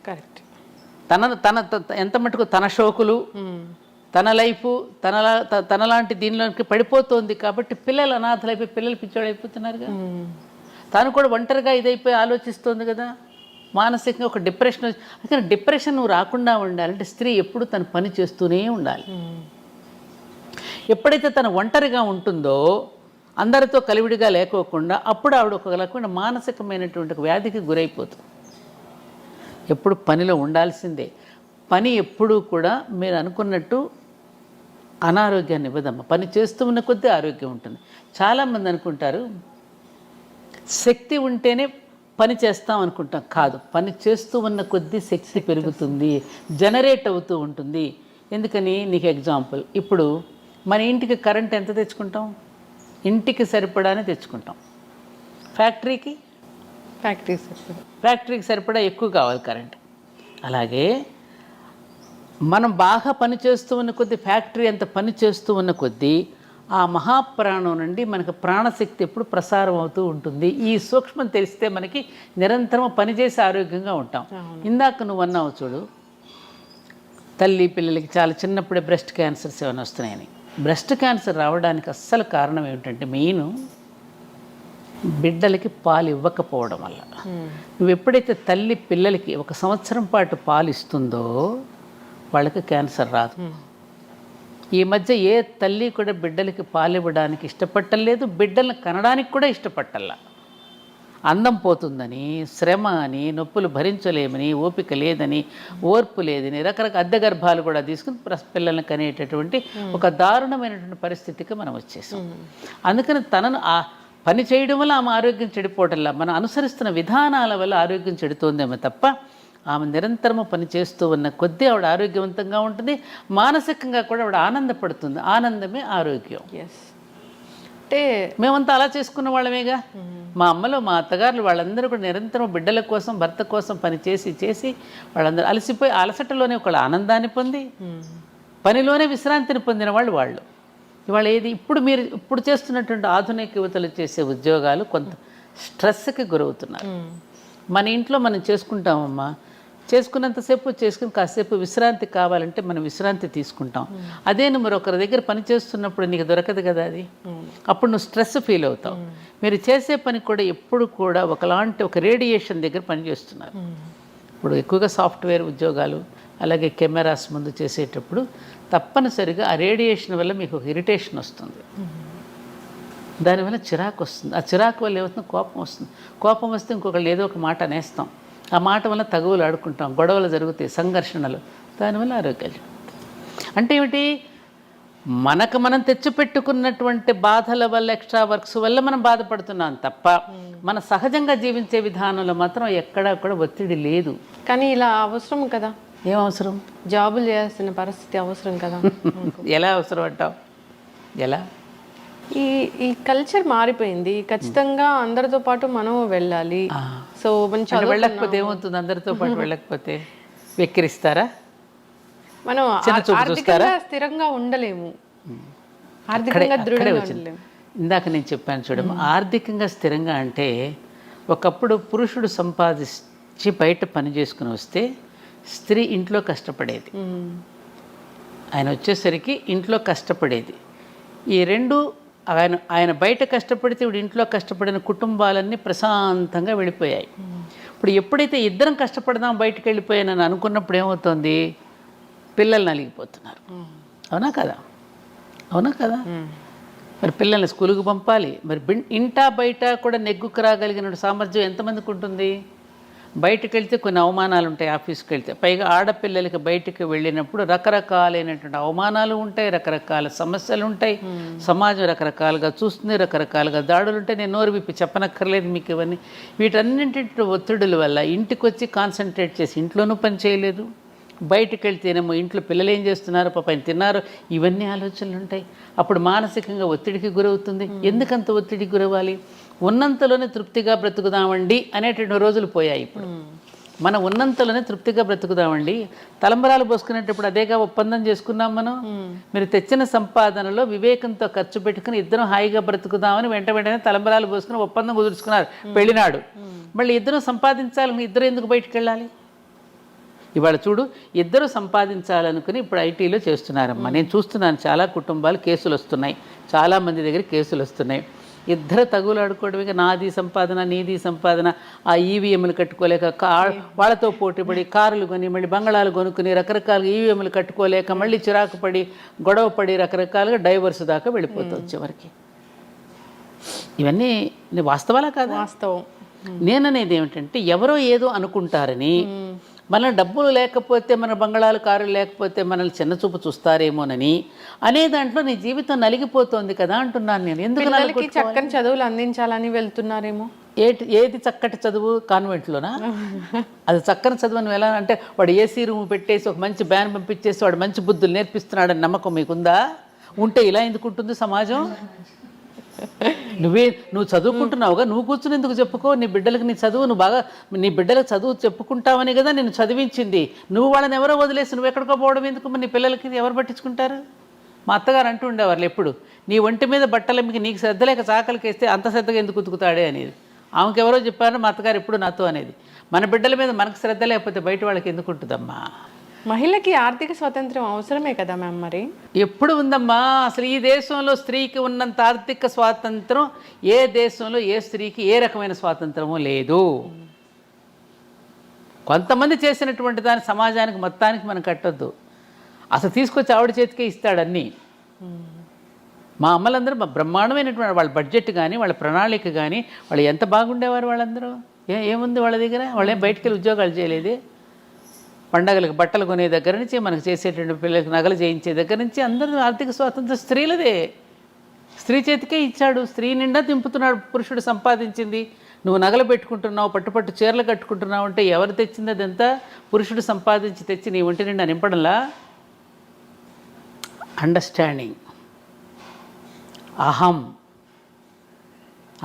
కరెక్ట్. తన ఎంత మటుకు తన షోకులు, తన లైఫ్, తనలాంటి దీనిలోకి పడిపోతుంది కాబట్టి పిల్లలు అనాథలైపోయి పిల్లలు పిచ్చోడైపోతున్నారుగా. తాను కూడా ఒంటరిగా ఇదైపోయి ఆలోచిస్తుంది కదా, మానసికంగా ఒక డిప్రెషన్. అందుకని డిప్రెషన్ నువ్వు రాకుండా ఉండాలంటే స్త్రీ ఎప్పుడు తన పని చేస్తూనే ఉండాలి. ఎప్పుడైతే తను ఒంటరిగా ఉంటుందో, అందరితో కలివిడిగా లేకోకుండా, అప్పుడు ఆవిడ ఒక రకమైన మానసికమైనటువంటి ఒక వ్యాధికి గురైపోతుంది. ఎప్పుడు పనిలో ఉండాల్సిందే. పని ఎప్పుడూ కూడా మీరు అనుకున్నట్టు అనారోగ్యాన్ని ఇవ్వదమ్మా. పని చేస్తూ ఉన్న కొద్దీ ఆరోగ్యం ఉంటుంది. చాలామంది అనుకుంటారు శక్తి ఉంటేనే పని చేస్తాం అనుకుంటాం. కాదు, పని చేస్తూ ఉన్న కొద్దీ శక్తి పెరుగుతుంది, జనరేట్ అవుతూ ఉంటుంది. ఎందుకని నీకు ఎగ్జాంపుల్, ఇప్పుడు మన ఇంటికి కరెంట్ ఎంత తెచ్చుకుంటాం? ఇంటికి సరిపడానే తెచ్చుకుంటాం. ఫ్యాక్టరీకి సరిపడా ఎక్కువ కావాలి కరెంట్. అలాగే మనం బాగా పని చేస్తూ ఉన్న కొద్దీ, ఫ్యాక్టరీ అంత పని చేస్తూ ఉన్న కొద్దీ ఆ మహాప్రాణం నుండి మనకు ప్రాణశక్తి ఎప్పుడు ప్రసారం అవుతూ ఉంటుంది. ఈ సూక్ష్మం తెలిస్తే మనకి నిరంతరం పనిచేసి ఆరోగ్యంగా ఉంటాం. ఇందాక నువ్వు అన్నావు చూడు, తల్లి పిల్లలకి చాలా చిన్నప్పుడే బ్రెస్ట్ క్యాన్సర్స్ ఏమైనా వస్తున్నాయని. బ్రెస్ట్ క్యాన్సర్ రావడానికి అస్సలు కారణం ఏమిటంటే మెయిన్ బిడ్డలకి పాలు ఇవ్వకపోవడం వల్ల. నువ్వు ఎప్పుడైతే తల్లి పిల్లలకి 1 సంవత్సరం పాటు పాలు ఇస్తుందో వాళ్ళకి క్యాన్సర్ రాదు. ఈ మధ్య ఏ తల్లి కూడా బిడ్డలకి పాలు ఇవ్వడానికి ఇష్టపట్టలేదు, బిడ్డలను కనడానికి కూడా ఇష్టపట్టల్లా. అందం పోతుందని, శ్రమ అని, నొప్పులు భరించలేమని, ఓపిక లేదని, ఓర్పు లేదని, రకరకాల అద్దె గర్భాలు కూడా తీసుకుని పిల్లల్ని కనేటటువంటి ఒక దారుణమైనటువంటి పరిస్థితికి మనం వచ్చేసాం. అందుకని తనను ఆ పని చేయడం వల్ల ఆమె ఆరోగ్యం చెడిపోవటంలా, మనం అనుసరిస్తున్న విధానాల వల్ల ఆరోగ్యం చెడుతోందేమో తప్ప, ఆమె నిరంతరము పని చేస్తూ ఉన్న కొద్దీ ఆవిడ ఆరోగ్యవంతంగా ఉంటుంది. మానసికంగా కూడా ఆవిడ ఆనందపడుతుంది. ఆనందమే ఆరోగ్యం. అంటే మేమంతా అలా చేసుకున్న వాళ్ళమేగా. మా అమ్మలు, మా అత్తగారులు వాళ్ళందరూ కూడా నిరంతరం బిడ్డల కోసం, భర్త కోసం పని చేసి వాళ్ళందరూ అలసిపోయి అలసటలోనే ఒక ఆనందాన్ని పొంది పనిలోనే విశ్రాంతిని పొందిన వాళ్ళు. ఇవాళ ఏది ఇప్పుడు చేస్తున్నటువంటి ఆధునిక యువతలు చేసే ఉద్యోగాలు కొంత స్ట్రెస్కి గురవుతున్నారు. మన ఇంట్లో మనం చేసుకుంటామమ్మా, చేసుకున్నంతసేపు చేసుకుని కాసేపు విశ్రాంతి కావాలంటే మనం విశ్రాంతి తీసుకుంటాం. అదే నువ్వు మరొకరి దగ్గర పని చేస్తున్నప్పుడు నీకు దొరకదు కదా అది. అప్పుడు నువ్వు స్ట్రెస్ ఫీల్ అవుతావు. మీరు చేసే పని కూడా ఎప్పుడు కూడా ఒక రేడియేషన్ దగ్గర పనిచేస్తున్నారు. ఇప్పుడు ఎక్కువగా సాఫ్ట్వేర్ ఉద్యోగాలు అలాగే కెమెరాస్ ముందు చేసేటప్పుడు తప్పనిసరిగా ఆ రేడియేషన్ వల్ల మీకు ఒక ఇరిటేషన్ వస్తుంది. దానివల్ల చిరాకు వస్తుంది. ఆ చిరాకు వల్ల ఏమవుతుంది, కోపం వస్తుంది. కోపం వస్తే ఇంకొకళ్ళు ఏదో ఒక మాట అనేస్తాం. ఆ మాట వల్ల తగువులు ఆడుకుంటాం, గొడవలు జరుగుతాయి, సంఘర్షణలు. దానివల్ల ఆరోగ్యాలు అంటే ఏమిటి, మనకు మనం తెచ్చిపెట్టుకున్నటువంటి బాధల వల్ల, ఎక్స్ట్రా వర్క్స్ వల్ల మనం బాధపడుతున్నాం తప్ప మన సహజంగా జీవించే విధానంలో మాత్రం ఎక్కడా కూడా ఒత్తిడి లేదు. కానీ ఇలా అవసరం కదా, ఏం అవసరం, జాబులు చేయాల్సిన పరిస్థితి అవసరం కదా. ఎలా అవసరం అంటావు, ఎలా? ఈ ఈ కల్చర్ మారిపోయింది. ఖచ్చితంగా అందరితో పాటు మనం వెళ్ళాలి. సో మంచి వెళ్ళకపోతే ఏమవుతుంది, అందరితో పాటు వెళ్ళకపోతే వెక్కిరిస్తారా, మనం ఆర్థికంగా స్థిరంగా ఉండలేము, ఆర్థికంగా దృఢంగా ఉండలేము. ఇందాక నేను చెప్పాను చూడము, ఆర్థికంగా స్థిరంగా అంటే ఒకప్పుడు పురుషుడు సంపాదించి బయట పని చేసుకుని వస్తే స్త్రీ ఇంట్లో కష్టపడేది. ఆయన వచ్చేసరికి ఇంట్లో కష్టపడేది. ఈ రెండు ఆయన బయట కష్టపడితే ఇప్పుడు ఇంట్లో కష్టపడిన కుటుంబాలన్నీ ప్రశాంతంగా వెళ్ళిపోయాయి. ఇప్పుడు ఎప్పుడైతే ఇద్దరం కష్టపడదాం బయటకు వెళ్ళిపోయానని అనుకున్నప్పుడు ఏమవుతుంది, పిల్లలు నలిగిపోతున్నారు. అవునా కదా, అవునా కదా. మరి పిల్లల్ని స్కూలుకు పంపాలి. మరి ఇంటా బయట కూడా నెగ్గుకు రాగలిగిన సామర్థ్యం ఎంతమందికి ఉంటుంది? బయటకు వెళ్తే కొన్ని అవమానాలు ఉంటాయి, ఆఫీస్కి వెళ్తే. పైగా ఆడపిల్లలకి బయటకు వెళ్ళినప్పుడు రకరకాలైనటువంటి అవమానాలు ఉంటాయి, రకరకాల సమస్యలు ఉంటాయి, సమాజం రకరకాలుగా చూస్తుంది, రకరకాలుగా దాడులు ఉంటాయి. నేను నోరు విప్పి చెప్పనక్కర్లేదు మీకు ఇవన్నీ. వీటన్నింటి ఒత్తిడుల వల్ల ఇంటికి వచ్చి కాన్సన్ట్రేట్ చేసి ఇంట్లోనూ పని చేయలేదు, బయటకు వెళ్తేనేమో ఇంట్లో పిల్లలు ఏం చేస్తున్నారు, పాప ఆయన తిన్నారు, ఇవన్నీ ఆలోచనలు ఉంటాయి. అప్పుడు మానసికంగా ఒత్తిడికి గురవుతుంది. ఎందుకంత ఒత్తిడికి గురవ్వాలి? ఉన్నంతలోనే తృప్తిగా బ్రతుకుదామండి అనేటువంటి రోజులు పోయాయి. ఇప్పుడు మనం ఉన్నంతలోనే తృప్తిగా బ్రతుకుదామండి. తలంబరాలు పోసుకునేటప్పుడు అదేగా ఒప్పందం చేసుకున్నాం మనం. మీరు తెచ్చిన సంపాదనలో వివేకంతో ఖర్చు పెట్టుకుని ఇద్దరం హాయిగా బ్రతుకుదామని వెంటనే తలంబరాలు పోసుకుని ఒప్పందం కుదుర్చుకున్నారు పెళ్ళినాడు. మళ్ళీ ఇద్దరం సంపాదించాలి, ఇద్దరు ఎందుకు బయటకు వెళ్ళాలి? ఇవాళ చూడు, ఇద్దరు సంపాదించాలనుకుని ఇప్పుడు ఐటీలో చేస్తున్నారమ్మా. నేను చూస్తున్నాను చాలా కుటుంబాలు కేసులు వస్తున్నాయి, చాలామంది దగ్గర కేసులు వస్తున్నాయి. ఇద్దరు తగులు ఆడుకోవడమే, నాది సంపాదన నీది సంపాదన. ఆ ఈవీఎంలు కట్టుకోలేక వాళ్ళతో పోటీపడి కారులు కొని మళ్ళీ బంగళాలు కొనుక్కుని రకరకాలుగా ఈవీఎంలు కట్టుకోలేక మళ్ళీ చిరాకు పడి గొడవ పడి రకరకాలుగా డైవర్స్ దాకా వెళ్ళిపోతుంది చివరికి. ఇవన్నీ వాస్తవాలా కాదు? వాస్తవం. నేననేది ఏమిటంటే, ఎవరో ఏదో అనుకుంటారని, మన డబ్బులు లేకపోతే, మన బంగళాలు కారులు లేకపోతే మనల్ని చిన్నచూపు చూస్తారేమోనని అనే దాంట్లో నీ జీవితం నలిగిపోతుంది కదా అంటున్నాను నేను. ఎందుకు చక్కని చదువులు అందించాలని వెళ్తున్నారేమో. ఏది చక్కటి చదువు? కాన్వెంట్లోనా? అది చక్కని చదువు అని ఎలా అంటే, వాడు ఏసీ రూమ్ పెట్టేసి ఒక మంచి బ్యాన్ పంపించేసి వాడు మంచి బుద్ధులు నేర్పిస్తున్నాడని నమ్మకం మీకుందా? ఉంటే ఇలా ఎందుకు ఉంటుంది సమాజం? నువ్వు చదువుకుంటున్నావుగా, నువ్వు కూర్చుని ఎందుకు చెప్పుకో? నీ బిడ్డలకు నీ చదువు, నువ్వు బాగా నీ బిడ్డలకు చదువు చెప్పుకుంటావని కదా నేను చదివించింది. నువ్వు వాళ్ళని ఎవరో వదిలేసి నువ్వు ఎక్కడికో పోవడం ఎందుకు? మరి నీ పిల్లలకి ఎవరు పట్టించుకుంటారు? మా అత్తగారు అంటూ ఉండేవాళ్ళు ఎప్పుడు, నీ ఒంటి మీద బట్టలు మీకు నీకు శ్రద్ధ లేక చాకలికి వేస్తే అంత శ్రద్ధగా ఎందుకు ఉతుకుతాడే అనేది. ఆమెకు ఎవరో చెప్పారు, మా అత్తగారు ఎప్పుడు నాతో అనేది. మన బిడ్డల మీద మనకు శ్రద్ధ లేకపోతే బయట వాళ్ళకి ఎందుకు ఉంటుందమ్మా? మహిళకి ఆర్థిక స్వాతంత్రం అవసరమే కదా మ్యామ్. మరి ఎప్పుడు ఉందమ్మా? అసలు ఈ దేశంలో స్త్రీకి ఉన్నంత ఆర్థిక స్వాతంత్రం ఏ దేశంలో ఏ స్త్రీకి ఏ రకమైన స్వాతంత్రము లేదు. కొంతమంది చేసినటువంటి దాని సమాజానికి మొత్తానికి మనం కట్టొద్దు. అసలు తీసుకొచ్చి ఆవిడ చేతికే ఇస్తాడన్నీ. మా అమ్మలందరూ బ్రహ్మాండమైనటువంటి వాళ్ళ బడ్జెట్ కానీ వాళ్ళ ప్రణాళిక కానీ వాళ్ళు ఎంత బాగుండేవారు వాళ్ళందరూ. ఏముంది వాళ్ళ దగ్గర? వాళ్ళేం బయటికి వెళ్ళి ఉద్యోగాలు చేయలేదు. పండగలకు బట్టలు కొనే దగ్గర నుంచి మనకు చేసేటువంటి పిల్లలకు నగలు చేయించే దగ్గర నుంచి అందరూ ఆర్థిక స్వాతంత్రం స్త్రీలదే. స్త్రీ చేతికే ఇచ్చాడు. స్త్రీ నిండా దింపుతున్నాడు పురుషుడు సంపాదించింది. నువ్వు నగలు పెట్టుకుంటున్నావు, పట్టుపట్టు చీరలు కట్టుకుంటున్నావు అంటే ఎవరు తెచ్చింది? అదంతా పురుషుడు సంపాదించి తెచ్చి నీ ఒంటి నిండా నింపడంలా. అండర్స్టాండింగ్,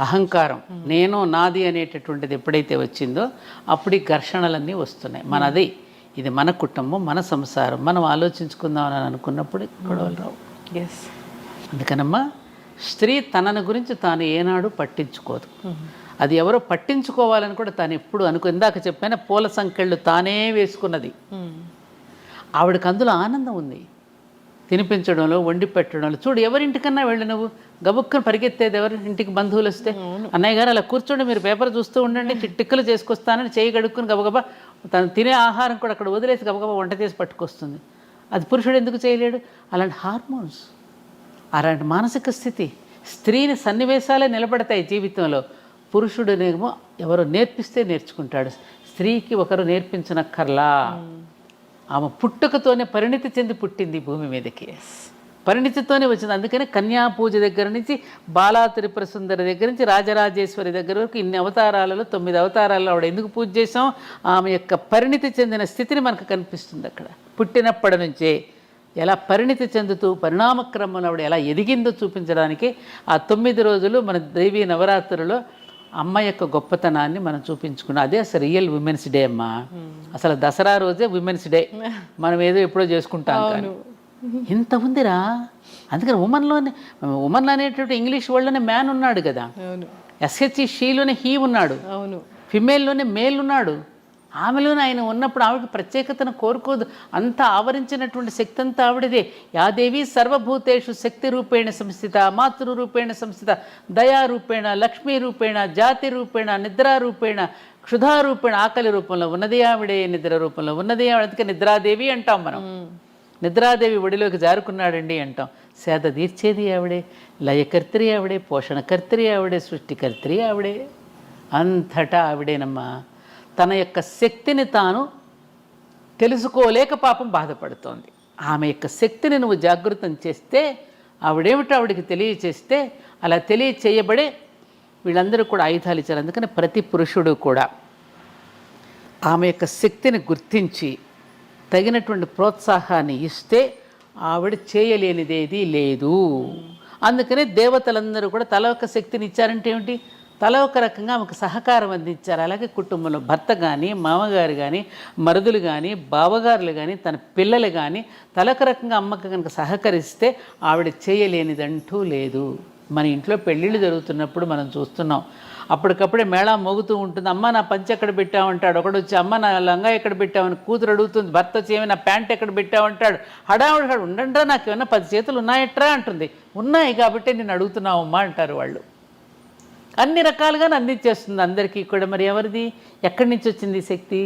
అహంకారం, నేను నాది అనేటటువంటిది ఎప్పుడైతే వచ్చిందో అప్పుడు ఈ ఘర్షణలన్నీ వస్తున్నాయి. మనది, ఇది మన కుటుంబం, మన సంసారం, మనం ఆలోచించుకుందామని అనుకున్నప్పుడు గొడవలు రావు. అందుకనమ్మా స్త్రీ తనని గురించి తాను ఏనాడు పట్టించుకోదు. అది ఎవరో పట్టించుకోవాలని కూడా తాను ఎప్పుడు ఇందాక చెప్పాను, పూల సంకెళ్ళు తానే వేసుకున్నది. ఆవిడకి అందులో ఆనందం ఉంది, తినిపించడంలో, వండి పెట్టడంలో. చూడు, ఎవరింటికన్నా వెళ్ళి నువ్వు గబుక్కను పరిగెత్తేది ఎవరు? ఇంటికి బంధువులు వస్తే, అన్నయ్య గారు అలా కూర్చోండి, మీరు పేపర్ చూస్తూ ఉండండి, టిక్కులు చేసుకొస్తానని చేయి గడుక్కుని గబగబా తను తినే ఆహారం కూడా అక్కడ వదిలేసి గబగబా వంట చేసి పట్టుకొస్తుంది. అది పురుషుడు ఎందుకు చేయలేడు? అలాంటి హార్మోన్స్, అలాంటి మానసిక స్థితి, స్త్రీని సన్నివేశాలే నిలబడతాయి జీవితంలో. పురుషుడునేమో ఎవరో నేర్పిస్తే నేర్చుకుంటాడు, స్త్రీకి ఒకరు నేర్పించనక్కర్లా. ఆమె పుట్టుకతోనే పరిణితి చెంది పుట్టింది భూమి మీదకి, పరిణితితోనే వచ్చింది. అందుకని కన్యా పూజ దగ్గర నుంచి బాలా త్రిపుర సుందరి దగ్గర నుంచి రాజరాజేశ్వరి దగ్గర వరకు ఇన్ని అవతారాలలో 9 అవతారాలలో ఆవిడ ఎందుకు పూజ చేసాం? ఆమె యొక్క పరిణితి చెందిన స్థితిని మనకు కనిపిస్తుంది అక్కడ. పుట్టినప్పటి నుంచే ఎలా పరిణితి చెందుతూ పరిణామక్రమంలో ఆవిడ ఎలా ఎదిగిందో చూపించడానికి ఆ 9 రోజులు మన దేవీ నవరాత్రులలో అమ్మ యొక్క గొప్పతనాన్ని మనం చూపించుకున్నాం. అదే అసలు రియల్ ఉమెన్స్ డే అమ్మా. అసలు దసరా రోజే ఉమెన్స్ డే, మనం ఏదో ఎప్పుడో చేసుకుంటాం కానీ ఇంత ఉందిరా. అందుకని ఉమన్ అనేటువంటి ఇంగ్లీష్ వర్డ్లోనే మ్యాన్ ఉన్నాడు కదా, ఎస్హెచ్ఈ షీలోనే హీ ఉన్నాడు, ఫిమేల్లోనే మేల్ ఉన్నాడు. ఆమెలోనే ఆయన ఉన్నప్పుడు ఆవిడకి ప్రత్యేకతను కోరుకోదు. అంతా ఆవరించినటువంటి శక్తి అంతా ఆవిడదే. యాదేవి సర్వభూతేషు శక్తి రూపేణ సంస్థిత, మాతృరూపేణ సంస్థిత, దయారూపేణ, లక్ష్మీ రూపేణ, జాతి రూపేణ, నిద్రారూపేణ, క్షుధారూపేణ. ఆకలి రూపంలో ఉన్నది ఆవిడే, నిద్ర రూపంలో ఉన్నది ఆవిడ. అందుకే నిద్రాదేవి అంటాం మనం. నిద్రాదేవి ఒడిలోకి జారుకున్నాడండి అంటాం. సేద తీర్చేది ఆవిడే, లయకర్త్రి ఆవిడే, పోషణకర్త్రి ఆవిడే, సృష్టికర్త్రి ఆవిడే. అంతటా ఆవిడేనమ్మా. తన యొక్క శక్తిని తాను తెలుసుకోలేక పాపం బాధపడుతోంది. ఆమె యొక్క శక్తిని నువ్వు జాగృతం చేస్తే, ఆవిడేమిటో ఆవిడికి తెలియచేస్తే, అలా తెలియచేయబడే వీళ్ళందరూ కూడా ఆయుధాలు ఇచ్చారు. అందుకని ప్రతి పురుషుడు కూడా ఆమె యొక్క శక్తిని గుర్తించి తగినటువంటి ప్రోత్సాహాన్ని ఇస్తే ఆవిడ చేయలేనిదేది లేదు. అందుకనే దేవతలందరూ కూడా తల ఒక శక్తిని ఇచ్చారంటే ఏమిటి? తల ఒక రకంగా ఆమెకు సహకారం అందించారు. అలాగే కుటుంబంలో భర్త కానీ, మామగారు కానీ, మరుదులు కానీ, బావగారులు కానీ, తన పిల్లలు కానీ తలొక రకంగా అమ్మకు కనుక సహకరిస్తే ఆవిడ చేయలేనిదంటూ లేదు. మన ఇంట్లో పెళ్ళిళ్ళు జరుగుతున్నప్పుడు మనం చూస్తున్నాం, అప్పటికప్పుడే మేళా మోగుతూ ఉంటుంది. అమ్మ నా పంచె ఎక్కడ పెట్టామంటాడు ఒకడు వచ్చి, అమ్మ నా లంగా ఎక్కడ పెట్టామని కూతురు అడుగుతుంది. భర్త వచ్చి ఏమి నా ప్యాంట్ ఎక్కడ పెట్టామంటాడు. హడావుడు ఉండండి, నాకు ఏమన్నా 10 చేతులు ఉన్నాయట్రా అంటుంది. ఉన్నాయి కాబట్టి నేను అడుగుతున్నావమ్మా అంటారు వాళ్ళు. అన్ని రకాలుగా అందించేస్తుంది అందరికీ కూడా. మరి ఎవరిది, ఎక్కడి నుంచి వచ్చింది శక్తి?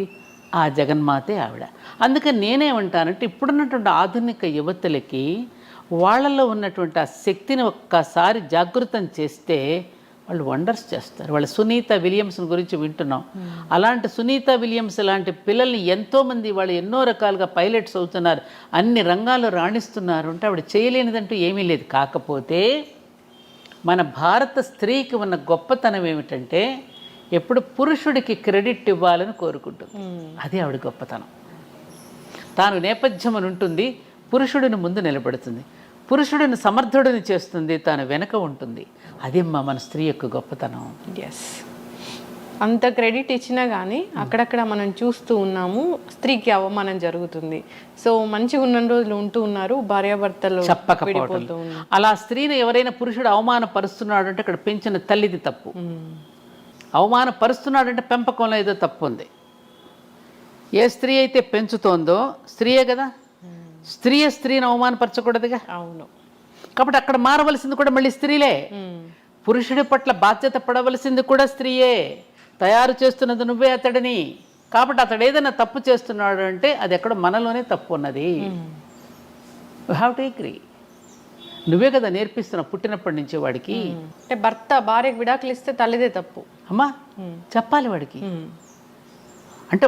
ఆ జగన్మాతే ఆవిడ. అందుకని నేనేమంటానంటే, ఇప్పుడున్నటువంటి ఆధునిక యువతులకి వాళ్ళల్లో ఉన్నటువంటి ఆ శక్తిని ఒక్కసారి జాగృతం చేస్తే వాళ్ళు వండర్స్ చేస్తారు. వాళ్ళ సునీత విలియమ్స్ గురించి వింటున్నాం. అలాంటి సునీత విలియమ్స్ లాంటి పిల్లల్ని ఎంతోమంది వాళ్ళు ఎన్నో రకాలుగా పైలట్స్ అవుతున్నారు, అన్ని రంగాల్లో రాణిస్తున్నారు. అంటే ఆవిడ చేయలేనిదంటూ ఏమీ లేదు. కాకపోతే మన భారత స్త్రీకి ఉన్న గొప్పతనం ఏమిటంటే, ఎప్పుడు పురుషుడికి క్రెడిట్ ఇవ్వాలని కోరుకుంటుంది. అది ఆవిడ గొప్పతనం. తాను నేపథ్యం అని ఉంటుంది, పురుషుడిని ముందు నిలబడుతుంది, పురుషుడిని సమర్థుడిని చేస్తుంది, తాను వెనక ఉంటుంది. అది మన స్త్రీ యొక్క గొప్పతనం. ఎస్, అంత క్రెడిట్ ఇచ్చినా కానీ అక్కడక్కడ మనం చూస్తూ ఉన్నాము స్త్రీకి అవమానం జరుగుతుంది. సో మంచిగా ఉన్న రోజులు ఉంటూ ఉన్నారు, భార్యాభర్తలు చెప్పకపోతూ. అలా స్త్రీని ఎవరైనా పురుషుడు అవమానపరుస్తున్నాడు అంటే అక్కడ పెంచిన తల్లిది తప్పు. అవమానపరుస్తున్నాడు అంటే పెంపకంలో ఏదో తప్పు ఉంది. ఏ స్త్రీ అయితే పెంచుతోందో స్త్రీయే కదా, స్త్రీని అవమానపరచకూడదుగా. అవును. కాబట్టి అక్కడ మారవలసింది కూడా మళ్ళీ స్త్రీలే. పురుషుడి పట్ల బాధ్యత పడవలసింది కూడా స్త్రీయే. తయారు చేస్తున్నది నువ్వే అతడిని. కాబట్టి అతడు ఏదైనా తప్పు చేస్తున్నాడు అంటే అది ఎక్కడ మనలోనే తప్పు ఉన్నది. You have to agree. నువ్వే కదా నేర్పిస్తున్నావు పుట్టినప్పటి నుంచి వాడికి. అంటే భర్త భార్యకు విడాకులు ఇస్తే తల్లిదే తప్పు అమ్మా చెప్పాలి వాడికి. అంటే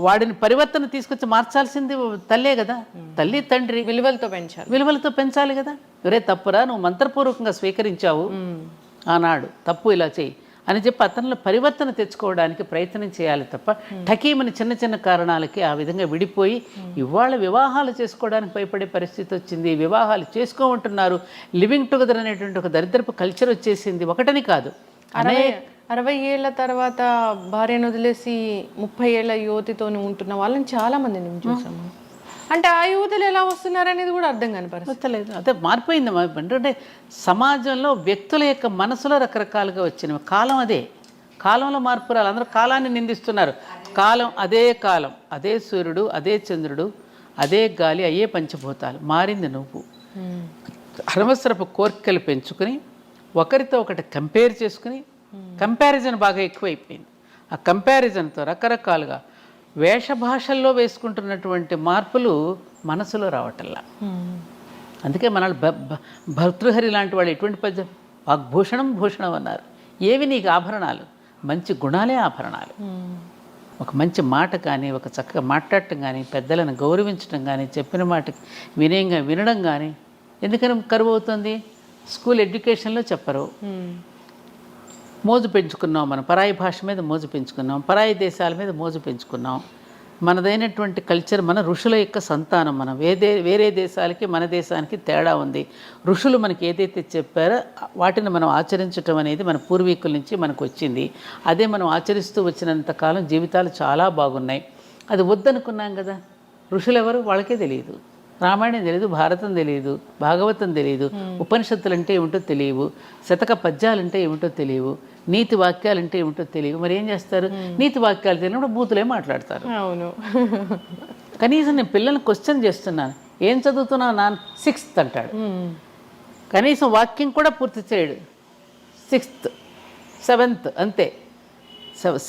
వాడిని పరివర్తన తీసుకొచ్చి మార్చాల్సింది తల్లే కదా. తల్లి తండ్రి విలువలతో పెంచాలి కదా. ఎవరే తప్పురా, నువ్వు మంత్రపూర్వకంగా స్వీకరించావు ఆనాడు, తప్పు ఇలా చేయి అని చెప్పి అతనిలో పరివర్తన తెచ్చుకోవడానికి ప్రయత్నం చేయాలి తప్ప ఠకీమని చిన్న చిన్న కారణాలకి ఆ విధంగా విడిపోయి ఇవాళ వివాహాలు చేసుకోవడానికి భయపడే పరిస్థితి వచ్చింది. వివాహాలు చేసుకోమంటున్నారు. లివింగ్ టుగెదర్ అనేటువంటి ఒక దరిద్రపు కల్చర్ వచ్చేసింది. ఒకటని కాదు, 60 ఏళ్ల తర్వాత భార్యను వదిలేసి 30 ఏళ్ల యువతితో ఉంటున్న వాళ్ళని చాలా మంది చూసాము. అంటే ఆ యువతలు ఎలా వస్తున్నారు అనేది కూడా అర్థం కాని పరిస్థితి. వస్తలేదు. అదే మారిపోయింది. అంటే సమాజంలో వ్యక్తుల యొక్క మనసులో రకరకాలుగా వచ్చినవి. కాలం అదే, కాలంలో మార్పు రాలి. అందరూ కాలాన్ని నిందిస్తున్నారు. కాలం, అదే సూర్యుడు, అదే చంద్రుడు, అదే గాలి, అయ్యే పంచభూతాలు. మారింది నువ్వు. అనవసరపు కోరికలు పెంచుకుని ఒకరితో ఒకటి కంపేర్ చేసుకుని, కంపారిజన్ బాగా ఎక్కువైపోయింది. ఆ కంపారిజన్తో రకరకాలుగా వేషభాషల్లో వేసుకుంటున్నటువంటి మార్పులు మనసులో రావటల్లా. అందుకే మన భర్తృహరి లాంటి వాళ్ళు ఎటువంటి పద్యం, వాగ్భూషణం భూషణం అన్నారు. ఏవి నీకు ఆభరణాలు? మంచి గుణాలే ఆభరణాలు. ఒక మంచి మాట కానీ, ఒక చక్కగా మాట్లాడటం కానీ, పెద్దలను గౌరవించడం కానీ, చెప్పిన మాటకి వినయంగా వినడం కానీ. ఎందుకని కరువు అవుతుంది? స్కూల్ ఎడ్యుకేషన్లో చెప్పరు. మోజు పెంచుకున్నాం, మనం పరాయి భాష మీద మోజు పెంచుకున్నాం, పరాయి దేశాల మీద మోజు పెంచుకున్నాం. మనదైనటువంటి కల్చర్, మన ఋషుల యొక్క సంతానం. మనం వేరే దేశాలకి మన దేశానికి తేడా ఉంది. ఋషులు మనకి ఏదైతే చెప్పారో వాటిని మనం ఆచరించటం అనేది మన పూర్వీకుల నుంచి మనకు వచ్చింది. అదే మనం ఆచరిస్తూ వచ్చినంతకాలం జీవితాలు చాలా బాగున్నాయి. అది వద్దనుకున్నాం కదా. ఋషులు ఎవరు? వాళ్ళకే తెలియదు. రామాయణం తెలియదు, భారతం తెలియదు, భాగవతం తెలియదు, ఉపనిషత్తులు అంటే ఏమిటో తెలియవు, శతక పద్యాలంటే ఏమిటో తెలియవు, నీతి వాక్యాలంటే ఏమిటో తెలియవు. మరి ఏం చేస్తారు? నీతి వాక్యాలు తెలియనప్పుడు బూతులే మాట్లాడతారు. అవును. కనీసం నేను పిల్లల్ని క్వశ్చన్ చేస్తున్నాను, ఏం చదువుతున్నావు నాన్న? 6th అంటాడు. కనీసం వాక్యం కూడా పూర్తి చేయడు. 6th 7th అంతే.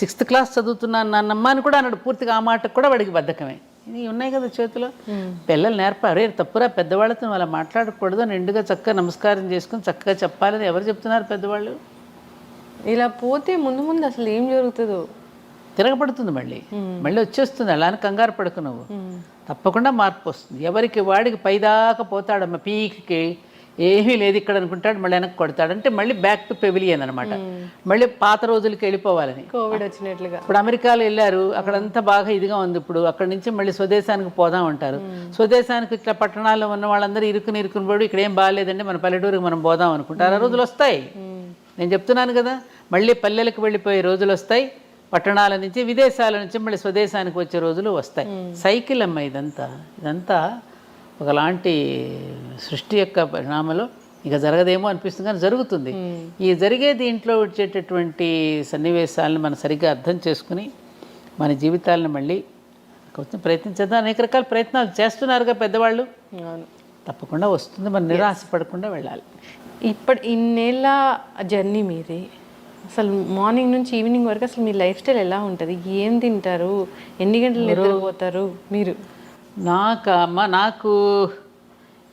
6th క్లాస్ చదువుతున్నాను నాన్నమ్మ అని కూడా అన్నాడు. పూర్తిగా ఆ మాటకు కూడా వాడికి బద్ధకమే. ఇవి ఉన్నాయి కదా చేతిలో. పిల్లలు నేర్పారు. తప్పురా, పెద్దవాళ్ళతో అలా మాట్లాడకూడదు, నిండుగా చక్కగా నమస్కారం చేసుకుని చక్కగా చెప్పాలని ఎవరు చెప్తున్నారు? పెద్దవాళ్ళు. ఇలా పోతే ముందు ముందు అసలు ఏం జరుగుతుందో. తిరగబడుతుంది, మళ్ళీ వచ్చేస్తుంది. అలా అని కంగారు పడుకు నువ్వు. తప్పకుండా మార్పు వస్తుంది. ఎవరికి వాడికి పైదాకా పోతాడమ్మ, పీక్కి ఏమీ లేదు ఇక్కడ అనుకుంటాడు, మళ్ళీ వెనక్కి కొడతాడు. అంటే మళ్ళీ బ్యాక్ టు పెవిలియన్ అనమాట. మళ్ళీ పాత రోజులకి వెళ్ళిపోవాలని. కోవిడ్ వచ్చినట్లుగా. ఇప్పుడు అమెరికాలో వెళ్ళారు, అక్కడంతా బాగా ఇదిగా ఉంది. ఇప్పుడు అక్కడి నుంచి మళ్ళీ స్వదేశానికి పోదాం అంటారు. స్వదేశానికి ఇట్లా పట్టణాల్లో ఉన్న వాళ్ళందరూ ఇరుకుని పడి ఇక్కడ ఏం బాగాలేదండి, మన పల్లెటూరుకి మనం పోదాం అనుకుంటారు. ఆ రోజులు వస్తాయి. నేను చెప్తున్నాను కదా, మళ్ళీ పల్లెలకు వెళ్ళిపోయే రోజులు వస్తాయి. పట్టణాల నుంచి, విదేశాల నుంచి మళ్ళీ స్వదేశానికి వచ్చే రోజులు వస్తాయి. సైకిల్ అమ్మ ఇదంతా ఒకలాంటి సృష్టి యొక్క పరిణామంలో ఇక జరగదేమో అనిపిస్తుంది, కానీ జరుగుతుంది. ఈ జరిగే దీంట్లో వచ్చేటటువంటి సన్నివేశాలను మనం సరిగ్గా అర్థం చేసుకుని మన జీవితాలను మళ్ళీ కొంచెం ప్రయత్నించేద్దాం. అనేక రకాల ప్రయత్నాలు చేస్తున్నారుగా పెద్దవాళ్ళు. తప్పకుండా వస్తుంది. మనం నిరాశపడకుండా వెళ్ళాలి. ఇన్నేళ్ళ జర్నీ మీది. అసలు మార్నింగ్ నుంచి ఈవినింగ్ వరకు అసలు మీ లైఫ్ స్టైల్ ఎలా ఉంటుంది? ఏం తింటారు? ఎన్ని గంటలు నిద్రపోతారు మీరు? నాకు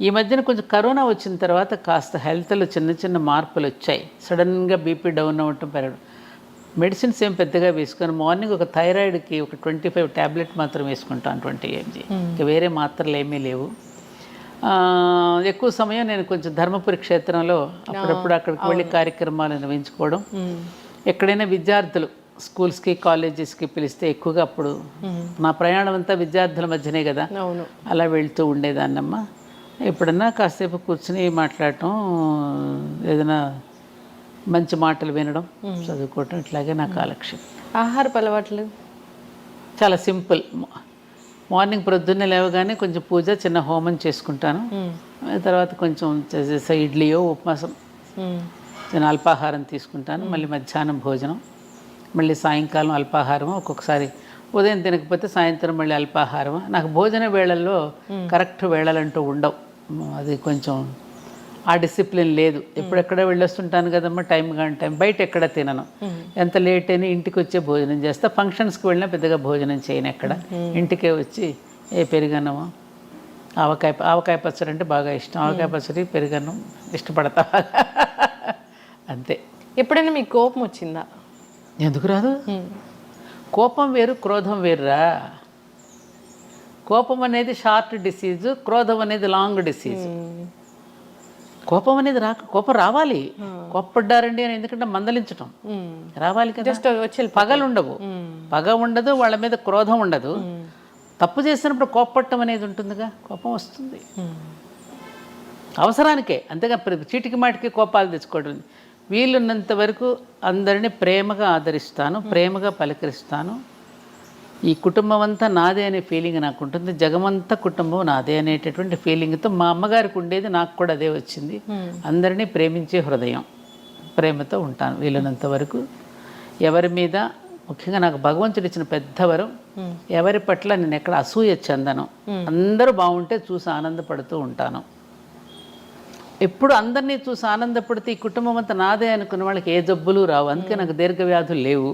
ఈ మధ్యన కొంచెం కరోనా వచ్చిన తర్వాత కాస్త హెల్త్లో చిన్న మార్పులు వచ్చాయి. సడన్గా బీపీ డౌన్ అవ్వటం, పెరగడం. మెడిసిన్స్ ఏం పెద్దగా వేసుకొని మార్నింగ్ ఒక థైరాయిడ్కి ఒక 25 ట్యాబ్లెట్ మాత్రం వేసుకుంటాను, 20 mg. ఇంకా వేరే మాత్రలు ఏమీ లేవు. ఎక్కువ సమయం నేను కొంచెం ధర్మపురి క్షేత్రంలో అప్పుడప్పుడు అక్కడికి వెళ్ళి కార్యక్రమాలు నిర్వహించుకోవడం. ఎక్కడైనా విద్యార్థులు స్కూల్స్కి కాలేజెస్కి పిలిస్తే ఎక్కువగా అప్పుడు నా ప్రయాణం అంతా విద్యార్థుల మధ్యనే కదా, అలా వెళ్తూ ఉండేదాన్నమ్మా. ఎప్పుడన్నా కాసేపు కూర్చుని మాట్లాడటం, ఏదైనా మంచి మాటలు వినడం, చదువుకోవటం, ఇట్లాగే నా కాలక్షేపం. ఆహారపు అలవాట్లు చాలా సింపుల్. మార్నింగ్ ప్రొద్దున్నే లేవగానే కొంచెం పూజ, చిన్న హోమం చేసుకుంటాను. తర్వాత కొంచెం ఇడ్లీయో ఉప్మాసం, చిన్న అల్పాహారం తీసుకుంటాను. మళ్ళీ మధ్యాహ్నం భోజనం, మళ్ళీ సాయంకాలం అల్పాహారం. ఒక్కొక్కసారి ఉదయం తినకపోతే సాయంత్రం మళ్ళీ అల్పాహారం. నాకు భోజన వేళల్లో కరెక్ట్ వేళలంటూ ఉండవు. అది కొంచెం ఆ డిసిప్లిన్ లేదు. ఎప్పుడెక్కడ వెళ్ళొస్తుంటాను కదమ్మా, టైం కానీ టైం. బయట ఎక్కడ తినను. ఎంత లేట్ అయినా ఇంటికి వచ్చే భోజనం చేస్తా. ఫంక్షన్స్కి వెళ్ళినా పెద్దగా భోజనం చేయను ఎక్కడ. ఇంటికే వచ్చి పెరుగన్నమో, ఆవకాయ పచ్చడి అంటే బాగా ఇష్టం. ఆవకాయ పచ్చడి, పెరుగన్నం ఇష్టపడతా అంతే. ఎప్పుడైనా మీకు కోపం వచ్చిందా? ఎందుకు రాదు? కోపం వేరు, క్రోధం వేరురా. కోపం అనేది షార్ట్ డిసీజు, క్రోధం అనేది లాంగ్ డిసీజు. కోపం అనేది కోపం రావాలి. కోప్పడ్డారండి అని ఎందుకంటే మందలించటం రావాలి కదా. పగలు ఉండవు, పగ ఉండదు, వాళ్ళ మీద క్రోధం ఉండదు. తప్పు చేసినప్పుడు కోప్పట్టం అనేది ఉంటుందిగా, కోపం వస్తుంది అవసరానికే. అంతేగా చీటికి మాటికి కోపాలు తెచ్చుకోవడం. వీలున్నంత వరకు అందరినీ ప్రేమగా ఆదరిస్తాను, ప్రేమగా పలకరిస్తాను. ఈ కుటుంబం అంతా నాదే అనే ఫీలింగ్ నాకు ఉంటుంది, జగమంతా కుటుంబం నాదే అనేటటువంటి ఫీలింగ్తో మా అమ్మగారికి ఉండేది, నాకు కూడా అదే వచ్చింది. అందరినీ ప్రేమించే హృదయం, ప్రేమతో ఉంటాను వీలైనంత వరకు. ఎవరి మీద, ముఖ్యంగా నాకు భగవంతుడు ఇచ్చిన పెద్ద వరం, ఎవరి పట్ల నేను ఎక్కడ అసూయ చెందను. అందరూ బాగుంటే చూసి ఆనందపడుతూ ఉంటాను. ఎప్పుడు అందరినీ చూసి ఆనందపడితే ఈ కుటుంబం అంతా నాదే అనుకున్న వాళ్ళకి ఏ జబ్బులు రావు. అందుకే నాకు దీర్ఘవ్యాధులు లేవు.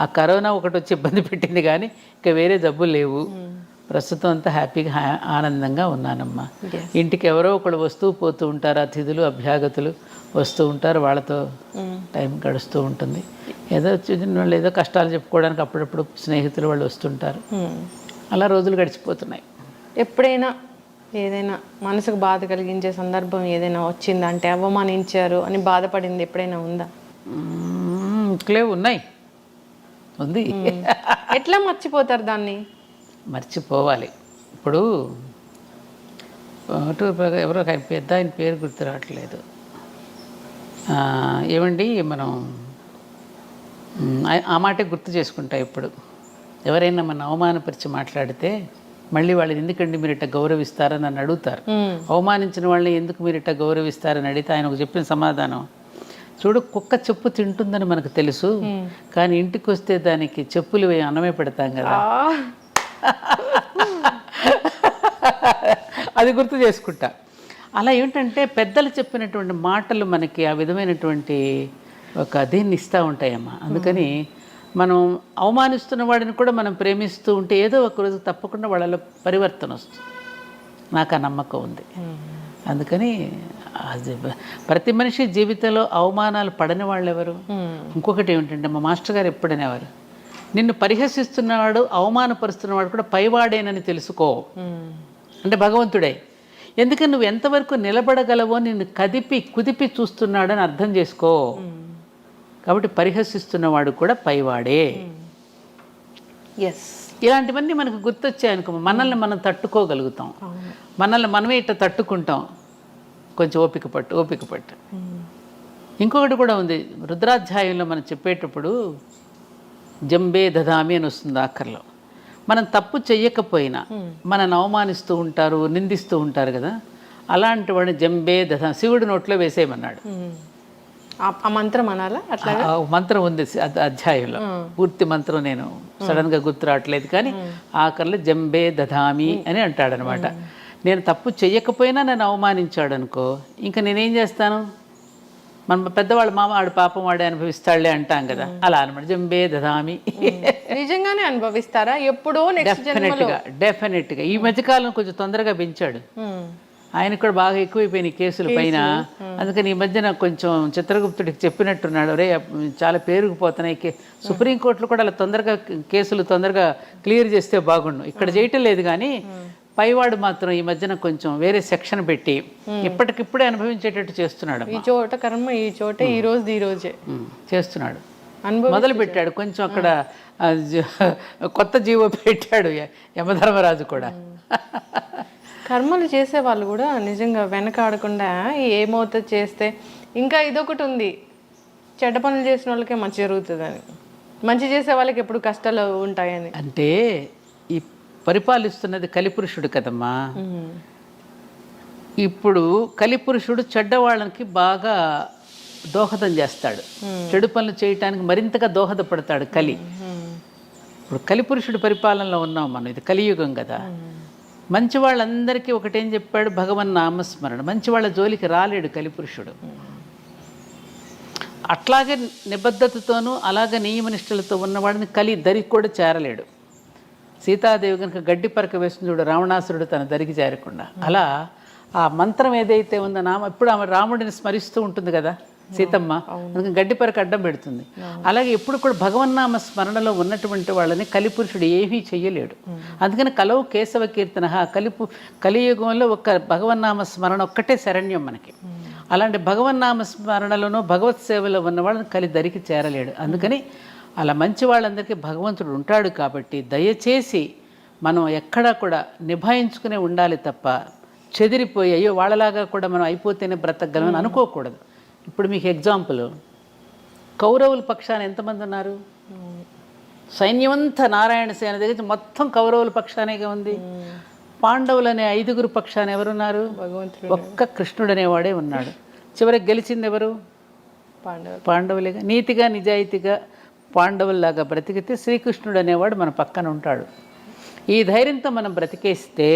ఆ కరోనా ఒకటి వచ్చి ఇబ్బంది పెట్టింది కానీ ఇంకా వేరే జబ్బులు లేవు. ప్రస్తుతం అంతా హ్యాపీగా ఆనందంగా ఉన్నానమ్మా. ఇంటికి ఎవరో ఒకళ్ళు వస్తూ పోతూ ఉంటారు, అతిథులు అభ్యాగతులు వస్తూ ఉంటారు, వాళ్ళతో టైం గడుస్తూ ఉంటుంది. ఏదో వాళ్ళు ఏదో కష్టాలు చెప్పుకోవడానికి అప్పుడప్పుడు స్నేహితులు వాళ్ళు వస్తుంటారు. అలా రోజులు గడిచిపోతున్నాయి. ఎప్పుడైనా ఏదైనా మనసుకు బాధ కలిగించే సందర్భం ఏదైనా వచ్చిందా? అంటే అవమానించారు అని బాధపడింది ఎప్పుడైనా ఉందా? ఇట్లే ఉన్నాయి, ఉంది. ఎట్లా మర్చిపోతారు దాన్ని? మర్చిపోవాలి. ఇప్పుడు ఎవరో పెద్ద ఆయన పేరు గుర్తు రావట్లేదు. ఏమండి మనం ఆ మాటే గుర్తు చేసుకుంటా. ఇప్పుడు ఎవరైనా మన అవమానపరిచి మాట్లాడితే మళ్ళీ వాళ్ళని ఎందుకండి మీరు ఇట్లా గౌరవిస్తారని నన్ను అడుగుతారు. అవమానించిన వాళ్ళని ఎందుకు మీరు ఇట్లా గౌరవిస్తారని అడిగితే ఆయన ఒక చెప్పిన సమాధానం, చూడు కుక్క చెప్పు తింటుందని మనకు తెలుసు, కానీ ఇంటికి వస్తే దానికి చెప్పులు అన్నమే పెడతాం కదా. అది గుర్తు చేసుకుంటా. అలా ఏంటంటే పెద్దలు చెప్పినటువంటి మాటలు మనకి ఆ విధమైనటువంటి ఒక దీన్ని ఇస్తూ ఉంటాయమ్మా. అందుకని మనం అవమానిస్తున్న వాడిని కూడా మనం ప్రేమిస్తూ ఉంటే ఏదో ఒకరోజు తప్పకుండా వాళ్ళలో పరివర్తన వస్తుంది. నాకు ఆ నమ్మకం ఉంది. అందుకని ప్రతి మనిషి జీవితంలో అవమానాలు పడని వాళ్ళు ఎవరు? ఇంకొకటి ఏమిటంటే మా మాస్టర్ గారు ఎప్పుడనేవారు, నిన్ను పరిహసిస్తున్నవాడు అవమానపరుస్తున్నవాడు కూడా పైవాడేనని తెలుసుకో. అంటే భగవంతుడే. ఎందుకని నువ్వు ఎంతవరకు నిలబడగలవో నిన్ను కుదిపి చూస్తున్నాడని అర్థం చేసుకో. కాబట్టి పరిహసిస్తున్నవాడు కూడా పైవాడే. ఎస్, ఇలాంటివన్నీ మనకు గుర్తొచ్చాయనుకో మనల్ని మనం తట్టుకోగలుగుతాం. మనల్ని మనమే ఇట్లా తట్టుకుంటాం. కొంచెం ఓపిక పట్టు. ఇంకొకటి కూడా ఉంది, రుద్రాధ్యాయంలో మనం చెప్పేటప్పుడు జంబే దదామి అని వస్తుంది ఆఖరిలో. మనం తప్పు చెయ్యకపోయినా మనల్ని అవమానిస్తూ ఉంటారు, నిందిస్తూ ఉంటారు కదా, అలాంటి వాడిని జంబే దదా శివుడి నోట్లో వేసేయమన్నాడు. ఆ మంత్రం అనాలా? అట్లా మంత్రం ఉంది అధ్యాయంలో, పూర్తి మంత్రం నేను సడన్గా గుర్తు రావట్లేదు, కానీ ఆఖరిలో జంబే దధామి అని అంటాడనమాట. నేను తప్పు చెయ్యకపోయినా నన్ను అవమానించాడు అనుకో, ఇంకా నేనేం చేస్తాను? మన పెద్దవాళ్ళ మామ ఆడు పాపం వాడే అనుభవిస్తాడులే అంటాం కదా, అలా అనమాట. జంబే దధామి. నిజంగానే అనుభవిస్తారా? ఎప్పుడో డెఫినెట్గా. ఈ మధ్యకాలం కొంచెం తొందరగా పెంచాడు. ఆయనకు కూడా బాగా ఎక్కువైపోయినాయి కేసుల పైన. అందుకని ఈ మధ్యన కొంచెం చిత్రగుప్తుడికి చెప్పినట్టున్నాడు, రే చాలా పేరుకుపోతున్నాయి, సుప్రీంకోర్టులో కూడా అలా కేసులు తొందరగా క్లియర్ చేస్తే బాగుండు. ఇక్కడ చేయటం లేదు కానీ పైవాడు మాత్రం ఈ మధ్యన కొంచెం వేరే సెక్షన్ పెట్టి ఇప్పటికిప్పుడే అనుభవించేటట్టు చేస్తున్నాడు. ఈ చోట కర్మ, ఈ చోట ఈ రోజే చేస్తున్నాడు. మొదలు పెట్టాడు కొంచెం అక్కడ కొత్త జీవో పెట్టాడు యమధర్మరాజు కూడా. కర్మలు చేసే వాళ్ళు కూడా నిజంగా వెనకాడకుండా ఏమవుతుంది చేస్తే. ఇంకా ఇదొకటి ఉంది, చెడ్డ పనులు చేసిన వాళ్ళకే మంచి జరుగుతుందని, మంచి చేసే వాళ్ళకి ఎప్పుడు కష్టాలు ఉంటాయని. అంటే ఈ పరిపాలిస్తున్నది కలిపురుషుడు కదమ్మా. ఇప్పుడు కలిపురుషుడు చెడ్డవాళ్ళకి బాగా దోహదం చేస్తాడు, చెడు పనులు చేయటానికి మరింతగా దోహదపడతాడు కలి. ఇప్పుడు కలిపురుషుడు పరిపాలనలో ఉన్నాం మనం, ఇది కలియుగం కదా. మంచి వాళ్ళందరికీ ఒకటేం చెప్పాడు, భగవన్ నామస్మరణ. మంచి వాళ్ళ జోలికి రాలేడు కలిపురుషుడు. అట్లాగే నిబద్ధతతోనూ అలాగే నియమనిష్టలతో ఉన్నవాడిని కలి దరికి కూడా చేరలేడు. సీతాదేవి కనుక గడ్డి పరక వేస్తుంది చూడు, రావణాసురుడు తన దరికి చేరకుండా. అలా ఆ మంత్రం ఏదైతే ఉందో ఇప్పుడు ఆమె రాముడిని స్మరిస్తూ ఉంటుంది కదా సీతమ్మ, అందుకని గడ్డి పరక అడ్డం పెడుతుంది. అలాగే ఎప్పుడు కూడా భగవన్నామ స్మరణలో ఉన్నటువంటి వాళ్ళని కలిపురుషుడు ఏమీ చెయ్యలేడు. అందుకని కలవు కేశవ కీర్తన, కలియుగంలో ఒక భగవన్నామ స్మరణ ఒక్కటే శరణ్యం మనకి. అలాంటి భగవన్నామ స్మరణలోనూ భగవత్ సేవలో ఉన్న వాళ్ళని కలి దరికి చేరలేడు. అందుకని అలా మంచి వాళ్ళందరికీ భగవంతుడు ఉంటాడు. కాబట్టి దయచేసి మనం ఎక్కడా కూడా నిభాయించుకునే ఉండాలి తప్ప చెదిరిపోయి అయ్యో వాళ్ళలాగా కూడా మనం అయిపోతేనే బ్రతకగలమని అనుకోకూడదు. ఇప్పుడు మీకు ఎగ్జాంపుల్, కౌరవుల పక్షాన ఎంతమంది ఉన్నారు? సైన్యమంతా నారాయణ సేన దగ్గర మొత్తం కౌరవుల పక్షానేగా ఉంది. పాండవులు అనే 5గురు పక్షాన ఎవరున్నారు? భగవంతుడు ఒక్క కృష్ణుడు అనేవాడే ఉన్నాడు. చివరికి గెలిచింది ఎవరు? పాండవులేగా. నీతిగా నిజాయితీగా పాండవుల్లాగా బ్రతికితే శ్రీకృష్ణుడు అనేవాడు మన పక్కన ఉంటాడు. ఈ ధైర్యంతో మనం బ్రతికేస్తే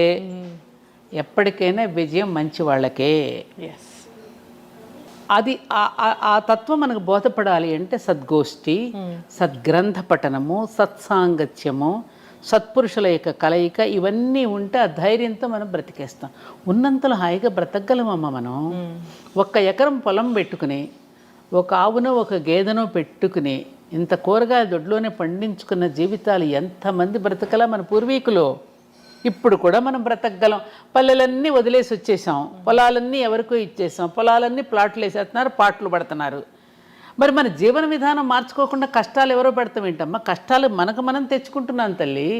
ఎప్పటికైనా విజయం మంచి వాళ్ళకే. ఎస్. అది ఆ తత్వం మనకు బోధపడాలి అంటే సద్గోష్ఠి, సద్గ్రంథ పఠనము, సత్సాంగత్యము, సత్పురుషుల యొక్క కలయిక ఇవన్నీ ఉంటే ఆ ధైర్యంతో మనం బ్రతికేస్తాం. ఉన్నంతలో హాయిగా బ్రతకగలమమ్మ మనం. 1 ఎకరం పొలం పెట్టుకుని, ఒక ఆవునో ఒక గేదెనో పెట్టుకుని ఇంత కూరగాయల దొడ్లోనే పండించుకున్న జీవితాలు ఎంతమంది బ్రతకలా మన పూర్వీకులు. ఇప్పుడు కూడా మనం బ్రతకగలం. పల్లెలన్నీ వదిలేసి వచ్చేసాం, పొలాలన్నీ ఎవరికో ఇచ్చేసాం, పొలాలన్నీ ప్లాట్లు వేసేస్తున్నారు, పాటలు పడుతున్నారు. మరి మన జీవన విధానం మార్చుకోకుండా కష్టాలు ఎవరో పెడతాం ఏంటమ్మా? కష్టాలు మనకు మనం తెచ్చుకుంటున్నాం తల్లి.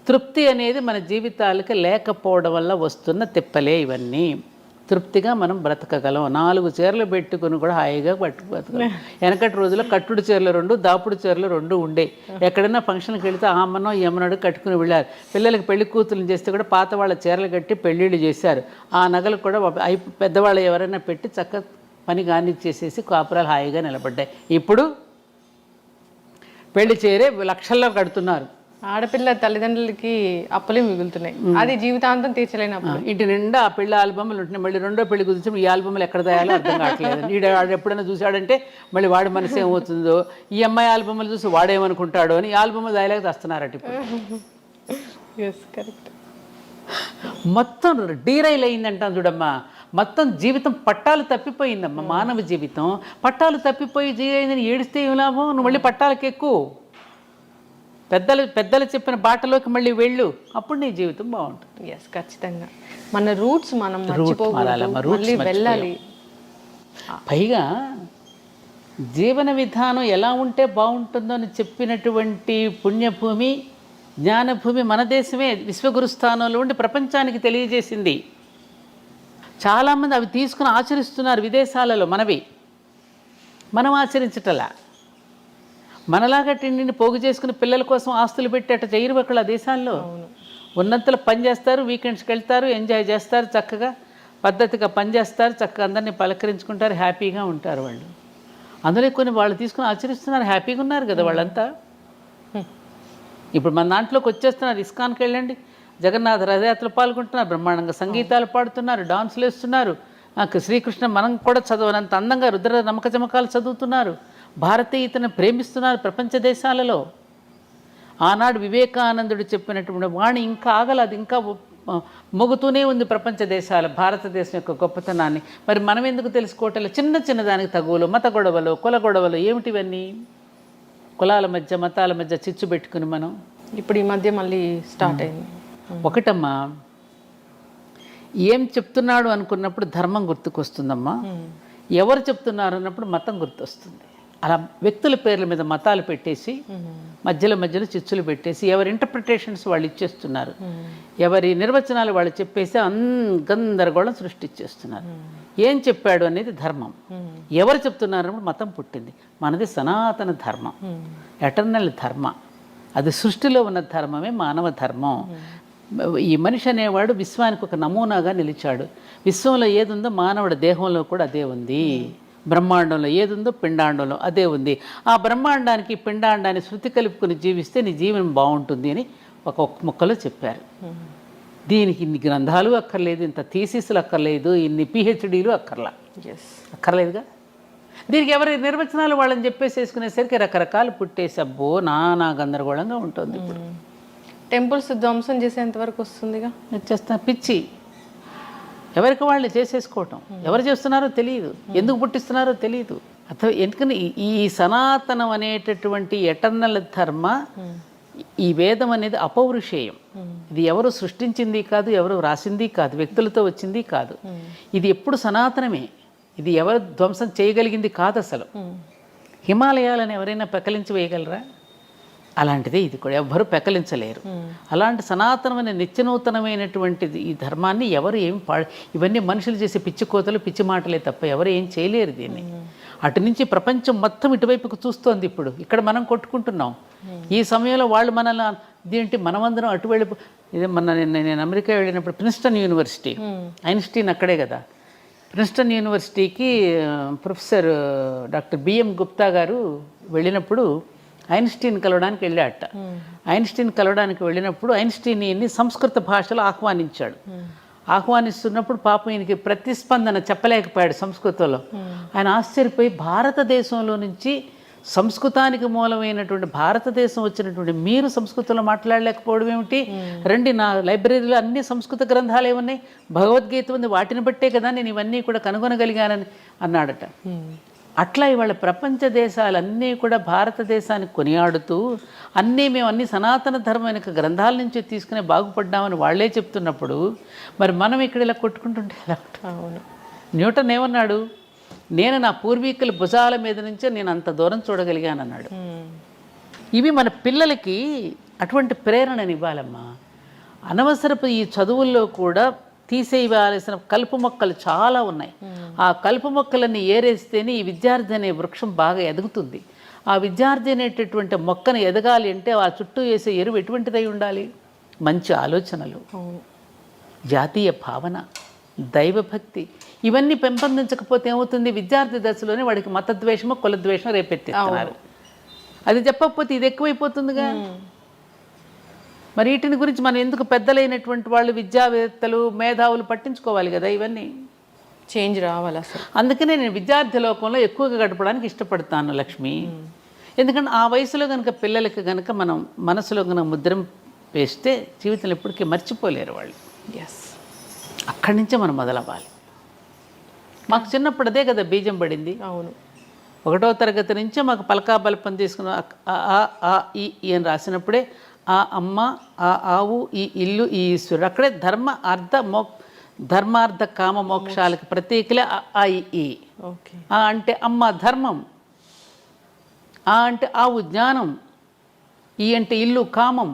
తృప్తి అనేది మన జీవితాలకి లేకపోవడం వల్ల వస్తున్న తిప్పలే ఇవన్నీ. తృప్తిగా మనం బ్రతకగలం. 4 చీరలు పెట్టుకుని కూడా హాయిగా బతకగలం. వెనకటి రోజుల్లో కట్టుడు చీరలు 2, దాపుడు చీరలు 2 ఉండే. ఎక్కడైనా ఫంక్షన్కి వెళితే ఆ అమ్మనో ఈ అమ్మనో కట్టుకుని వెళ్ళారు. పిల్లలకి పెళ్లి కూతుర్లు చేస్తే కూడా పాత వాళ్ళ చీరలు కట్టి పెళ్ళిళ్ళు చేశారు. ఆ నగలు కూడా పెద్దవాళ్ళు ఎవరైనా పెట్టి చక్క పని కానిచ్చేసేసి కాపురాలు హాయిగా నిలబడ్డాయి. ఇప్పుడు పెళ్లి చీరే లక్షల్లో కడుతున్నారు. ఆడపిల్ల తల్లిదండ్రులకి అప్పులే మిగులుతున్నాయి. అది జీవితాంతం తీర్చలేనప్పుడు. ఇంటి నిండా ఆ పెళ్లి ఆల్బమ్లు ఉంటున్నాయి. మళ్ళీ రెండో పెళ్లి కుదిర్చి ఈ ఆల్బమ్లు ఎక్కడ తయాలో అర్థం కావట్లేదు. వాడు ఎప్పుడైనా చూశాడంటే మళ్ళీ వాడి మనసు ఏమవుతుందో, ఈ అమ్మాయి ఆల్బమ్లు చూసి వాడేమనుకుంటాడో అని ఆల్బమ్లు దాయలేక తెస్తున్నారట ఇప్పుడు. కరెక్ట్. మొత్తం డీరైల్ అయిందంటాం చూడమ్మా. మొత్తం జీవితం పట్టాలు తప్పిపోయిందమ్మా. మానవ జీవితం పట్టాలు తప్పిపోయి జీవితం ఏడిస్తే ఏం లాభం? నువ్వు మళ్ళీ పట్టాలకు ఎక్కువ పెద్దలు చెప్పిన బాటలోకి మళ్ళీ వెళ్ళు, అప్పుడు నీ జీవితం బాగుంటుంది. ఎస్, ఖచ్చితంగా. మన రూట్స్ మనం మర్చిపోకూడదు, వెళ్ళాలి. పైగా జీవన విధానం ఎలా ఉంటే బాగుంటుందో అని చెప్పినటువంటి పుణ్యభూమి, జ్ఞానభూమి మన దేశమే విశ్వగురు స్థానంలో ఉండి ప్రపంచానికి తెలియజేసింది. చాలామంది అవి తీసుకుని ఆచరిస్తున్నారు విదేశాలలో. మనం ఆచరించటలా. మనలాగా తిండిని పోగు చేసుకుని పిల్లల కోసం ఆస్తులు పెట్టి అట్లా చేయరు అక్కడ దేశాల్లో. ఉన్నంతలో పని చేస్తారు, వీకెండ్స్కి వెళ్తారు, ఎంజాయ్ చేస్తారు, చక్కగా పద్ధతిగా పని చేస్తారు, చక్కగా అందరినీ పలకరించుకుంటారు, హ్యాపీగా ఉంటారు వాళ్ళు. అందులో కొన్ని వాళ్ళు తీసుకుని ఆచరిస్తున్నారు, హ్యాపీగా ఉన్నారు కదా వాళ్ళంతా. ఇప్పుడు మన దాంట్లోకి వచ్చేస్తున్నారు. ఇస్కాన్కి వెళ్ళండి, జగన్నాథ రథయాత్రలు పాల్గొంటున్నారు, బ్రహ్మాండంగా సంగీతాలు పాడుతున్నారు, డాన్సులు వేస్తున్నారు. శ్రీకృష్ణ మనం కూడా చదవనంత అందంగా రుద్ర నమ్మక చమకాలు చదువుతున్నారు. భారతీయతను ప్రేమిస్తున్నారు ప్రపంచ దేశాలలో. ఆనాడు వివేకానందుడు చెప్పినటువంటి వాణి ఇంకా ఆగలదు, ఇంకా మొగుతూనే ఉంది ప్రపంచ దేశాల భారతదేశం యొక్క గొప్పతనాన్ని. మరి మనం ఎందుకు తెలుసుకోవటం? చిన్న దానికి తగువలు, మత గొడవలు, కుల గొడవలు ఏమిటివన్నీ? కులాల మధ్య మతాల మధ్య చిచ్చు పెట్టుకుని మనం ఇప్పుడు ఈ మధ్య మళ్ళీ స్టార్ట్ అయింది. ఒకటమ్మా, ఏం చెప్తున్నాడు అనుకున్నప్పుడు ధర్మం గుర్తుకొస్తుందమ్మా. ఎవరు చెప్తున్నారు అన్నప్పుడు మతం గుర్తొస్తుంది. అలా వ్యక్తుల పేర్ల మీద మతాలు పెట్టేసి మధ్యలో చిచ్చులు పెట్టేసి ఎవరి ఇంటర్ప్రిటేషన్స్ వాళ్ళు ఇచ్చేస్తున్నారు, ఎవరి నిర్వచనాలు వాళ్ళు చెప్పేసి గందరగోళం సృష్టించేస్తున్నారు. ఏం చెప్పాడు అనేది ధర్మం, ఎవరు చెప్తున్నారు అన్నప్పుడు మతం పుట్టింది. మనది సనాతన ధర్మం, ఎటర్నల్ ధర్మ. అది సృష్టిలో ఉన్న ధర్మమే మానవ ధర్మం. ఈ మనిషి అనేవాడు విశ్వానికి ఒక నమూనాగా నిలిచాడు. విశ్వంలో ఏదుందో మానవుడి దేహంలో కూడా అదే ఉంది. బ్రహ్మాండంలో ఏదుందో పిండాండంలో అదే ఉంది. ఆ బ్రహ్మాండానికి పిండాండాన్ని శృతి కలుపుకొని జీవిస్తే నీ జీవనం బాగుంటుంది అని ఒక ముక్కలో చెప్పారు. దీనికి ఇన్ని గ్రంథాలు అక్కర్లేదు, ఇంత థీసిస్లు అక్కర్లేదు, ఇన్ని పిహెచ్డీలు అక్కర్లేదుగా. దీనికి ఎవరి నిర్వచనాలు వాళ్ళని చెప్పేసి వేసుకునేసరికి రకరకాలు పుట్టేసి అబ్బో నానా గందరగోళంగా ఉంటుంది. ఇప్పుడు టెంపుల్స్ ధ్వంసం చేసేంత వరకు వస్తుందిగా. చేస్తా పిచ్చి ఎవరికి వాళ్ళు చేసేసుకోవటం. ఎవరు చేస్తున్నారో తెలియదు, ఎందుకు పుట్టిస్తున్నారో తెలియదు. అథవా ఎందుకని ఈ సనాతనం అనేటటువంటి ఎటర్నల్ ధర్మ, ఈ వేదం అనేది అపౌరుషేయం. ఇది ఎవరు సృష్టించింది కాదు, ఎవరు రాసింది కాదు, వ్యక్తులతో వచ్చింది కాదు. ఇది ఎప్పుడు సనాతనమే. ఇది ఎవరు ధ్వంసం చేయగలిగింది కాదు అసలు. హిమాలయాలను ఎవరైనా పెకలించి వేయగలరా? అలాంటిదే ఇది కూడా ఎవ్వరూ పెకలించలేరు. అలాంటి సనాతనమైన నిత్యనూతనమైనటువంటిది ఈ ధర్మాన్ని ఎవరు ఏం ఇవన్నీ మనుషులు చేసే పిచ్చి కోతలు పిచ్చి మాటలే తప్ప ఎవరు ఏం చేయలేరు దీన్ని. అటు నుంచి ప్రపంచం మొత్తం ఇటువైపుకు చూస్తోంది. ఇప్పుడు ఇక్కడ మనం కొట్టుకుంటున్నాం, ఈ సమయంలో వాళ్ళు మనల్ని దీంటి మనమందరం అటు వెళ్ళి ఇదే నేను అమెరికా వెళ్ళినప్పుడు ప్రిన్స్టన్ యూనివర్సిటీ, ఐన్స్టీన్ అక్కడే కదా, ప్రిన్స్టన్ యూనివర్సిటీకి ప్రొఫెసర్ డాక్టర్ బిఎం గుప్తా గారు వెళ్ళినప్పుడు ఐన్స్టీన్ కలవడానికి వెళ్ళాట. ఐన్స్టీన్ కలవడానికి వెళ్ళినప్పుడు ఐన్స్టీన్ని సంస్కృత భాషలో ఆహ్వానించాడు. ఆహ్వానిస్తున్నప్పుడు పాపం ఈయనకి ప్రతిస్పందన చెప్పలేకపోయాడు సంస్కృతంలో. ఆయన ఆశ్చర్యపోయి భారతదేశంలో నుంచి సంస్కృతానికి మూలమైనటువంటి భారతదేశం వచ్చినటువంటి మీరు సంస్కృతంలో మాట్లాడలేకపోవడం ఏమిటి? రండి, నా లైబ్రరీలో అన్ని సంస్కృత గ్రంథాలు ఏమున్నాయి, భగవద్గీత ఉంది, వాటిని బట్టే కదా నేను ఇవన్నీ కూడా కనుగొనగలిగానని అన్నాడట. అట్లా ఇవాళ ప్రపంచ దేశాలన్నీ కూడా భారతదేశాన్ని కొనియాడుతూ మేము అన్ని సనాతన ధర్మమైన గ్రంథాల నుంచి తీసుకునే బాగుపడ్డామని వాళ్ళే చెప్తున్నప్పుడు మరి మనం ఇక్కడ ఇలా కొట్టుకుంటుంటే ఎలా? అవును. న్యూటన్ ఏమన్నాడు? నేను నా పూర్వీకుల భుజాల మీద నుంచే నేను అంత దూరం చూడగలిగాను అన్నాడు. ఇవి మన పిల్లలకి అటువంటి ప్రేరణని ఇవ్వాలమ్మా. అనవసరపు ఈ చదువుల్లో కూడా తీసేయవలసిన కలుపు మొక్కలు చాలా ఉన్నాయి. ఆ కలుపు మొక్కలన్నీ ఏరేస్తేనే ఈ విద్యార్థి అనే వృక్షం బాగా ఎదుగుతుంది. ఆ విద్యార్థి అనేటటువంటి మొక్కను ఎదగాలి అంటే ఆ చుట్టూ వేసే ఎరువు ఎటువంటిదై ఉండాలి? మంచి ఆలోచనలు, జాతీయ భావన, దైవభక్తి, ఇవన్నీ పెంపొందించకపోతే ఏమవుతుంది? విద్యార్థి దశలోనే వాడికి మతద్వేషమో కులద్వేషమో రేపెత్తిస్తున్నారు. అది చెప్పకపోతే ఇది ఎక్కువైపోతుందిగా. మరి వీటిని గురించి మనం ఎందుకు పెద్దలైనటువంటి వాళ్ళు, విద్యావేత్తలు, మేధావులు పట్టించుకోవాలి కదా, ఇవన్నీ చేంజ్ రావాలి అసలు. అందుకనే నేను విద్యార్థి లోకంలో ఎక్కువగా గడపడానికి ఇష్టపడతాను లక్ష్మి. ఎందుకంటే ఆ వయసులో కనుక పిల్లలకి కనుక మనం మనసులో కనుక ముద్రం వేస్తే జీవితంలో ఎప్పటికీ మర్చిపోలేరు వాళ్ళు. ఎస్, అక్కడి నుంచే మనం మొదలవ్వాలి. మాకు చిన్నప్పుడు అదే కదా బీజం పడింది. అవును. 1వ తరగతి నుంచే మాకు పలకా బలపం తీసుకున్న ఈ అని రాసినప్పుడే ఆ అమ్మ, ఆ ఆవు, ఈ ఇల్లు, ఈ ఈశ్వరుడు, అక్కడే ధర్మార్థ కామ మోక్షాలకు ప్రతీకలే ఆ ఈ. ఓకే. ఆ అంటే అమ్మ ధర్మం, ఆ అంటే ఆవు జ్ఞానం, ఈ అంటే ఇల్లు కామం.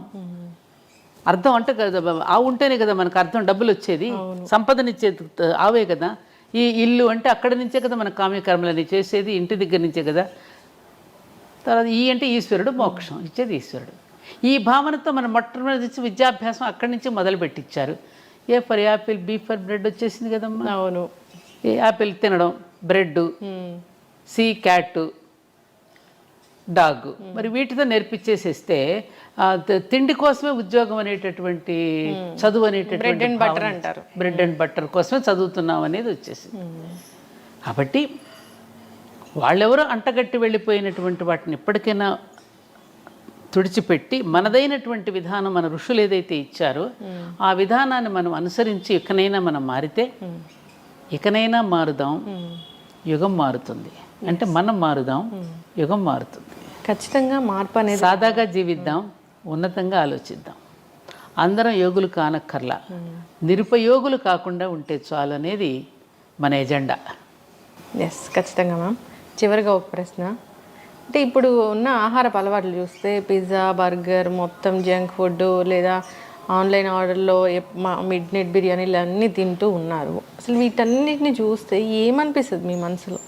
అర్థం అంటే కదా, ఆవు ఉంటేనే కదా మనకు అర్థం, డబ్బులు వచ్చేది, సంపదనిచ్చేది ఆవే కదా. ఈ ఇల్లు అంటే అక్కడి నుంచే కదా మన కామ్యకర్మలని చేసేది, ఇంటి దగ్గర నుంచే కదా. తర్వాత ఈ అంటే ఈశ్వరుడు, మోక్షం ఇచ్చేది ఈశ్వరుడు. ఈ భావనతో మనం మొట్టమొదటి విద్యాభ్యాసం అక్కడి నుంచి మొదలు పెట్టించారు. A for apple, B for bread వచ్చేసింది కదమ్మా. అవును. ఏ యాపిల్ తినడం, బ్రెడ్, సి క్యాట్, డాగ్, మరి వీటితో నేర్పించేసేస్తే తిండి కోసమే ఉద్యోగం అనేటటువంటి, చదువు అనేటటువంటి బ్రెడ్ అండ్ బటర్ అంటారు, బ్రెడ్ అండ్ బటర్ కోసమే చదువుతున్నాం అనేది వచ్చేసింది. కాబట్టి వాళ్ళెవరో అంటగట్టి వెళ్ళిపోయినటువంటి వాటిని ఎప్పటికైనా తుడిచిపెట్టి మనదైనటువంటి విధానం, మన ఋషులు ఏదైతే ఇచ్చారో ఆ విధానాన్ని మనం అనుసరించి ఇకనైనా మనం మారితే, ఇకనైనా మారుదాం, యుగం మారుతుంది. అంటే మనం మారుదాం, యుగం మారుతుంది. ఖచ్చితంగా మార్పు అనేది. సాదాగా జీవిద్దాం, ఉన్నతంగా ఆలోచిద్దాం. అందరం యోగులు కానక్కర్లా, నిరుపయోగులు కాకుండా ఉంటే చాలు అనేది మన ఎజెండా. ఎస్, ఖచ్చితంగా మ్యామ్. చివరిగా ఒక ప్రశ్న, అంటే ఇప్పుడు ఉన్న ఆహారపు అలవాట్లు చూస్తే పిజ్జా, బర్గర్, మొత్తం జంక్ ఫుడ్, లేదా ఆన్లైన్ ఆర్డర్లో మిడ్ నైట్ బిర్యానీలు అన్నీ తింటూ ఉన్నారు. అసలు వీటన్నిటిని చూస్తే ఏమనిపిస్తుంది మీ మనసులో?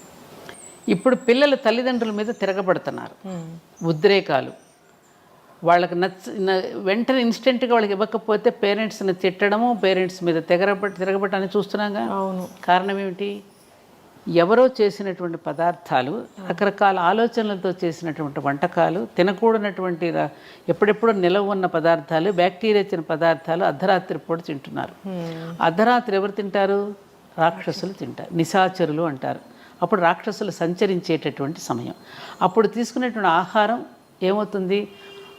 ఇప్పుడు పిల్లలు తల్లిదండ్రుల మీద తిరగబడుతున్నారు, ఉద్రేకాలు. వాళ్ళకి వెంటనే ఇన్స్టెంట్గా వాళ్ళకి ఇవ్వకపోతే పేరెంట్స్ని తిట్టడము, పేరెంట్స్ మీద తిరగబట్టని చూస్తున్నాగా. అవును. కారణం ఏమిటి? ఎవరో చేసినటువంటి పదార్థాలు, రకరకాల ఆలోచనలతో చేసినటువంటి వంటకాలు, తినకూడనటువంటి ఎప్పుడెప్పుడో నిలవ ఉన్న పదార్థాలు, బ్యాక్టీరియా ఇచ్చిన పదార్థాలు అర్ధరాత్రి పూట తింటున్నారు. అర్ధరాత్రి ఎవరు తింటారు? రాక్షసులు తింటారు, నిశాచరులు అంటారు. అప్పుడు రాక్షసులు సంచరించేటటువంటి సమయం. అప్పుడు తీసుకునేటువంటి ఆహారం ఏమవుతుంది?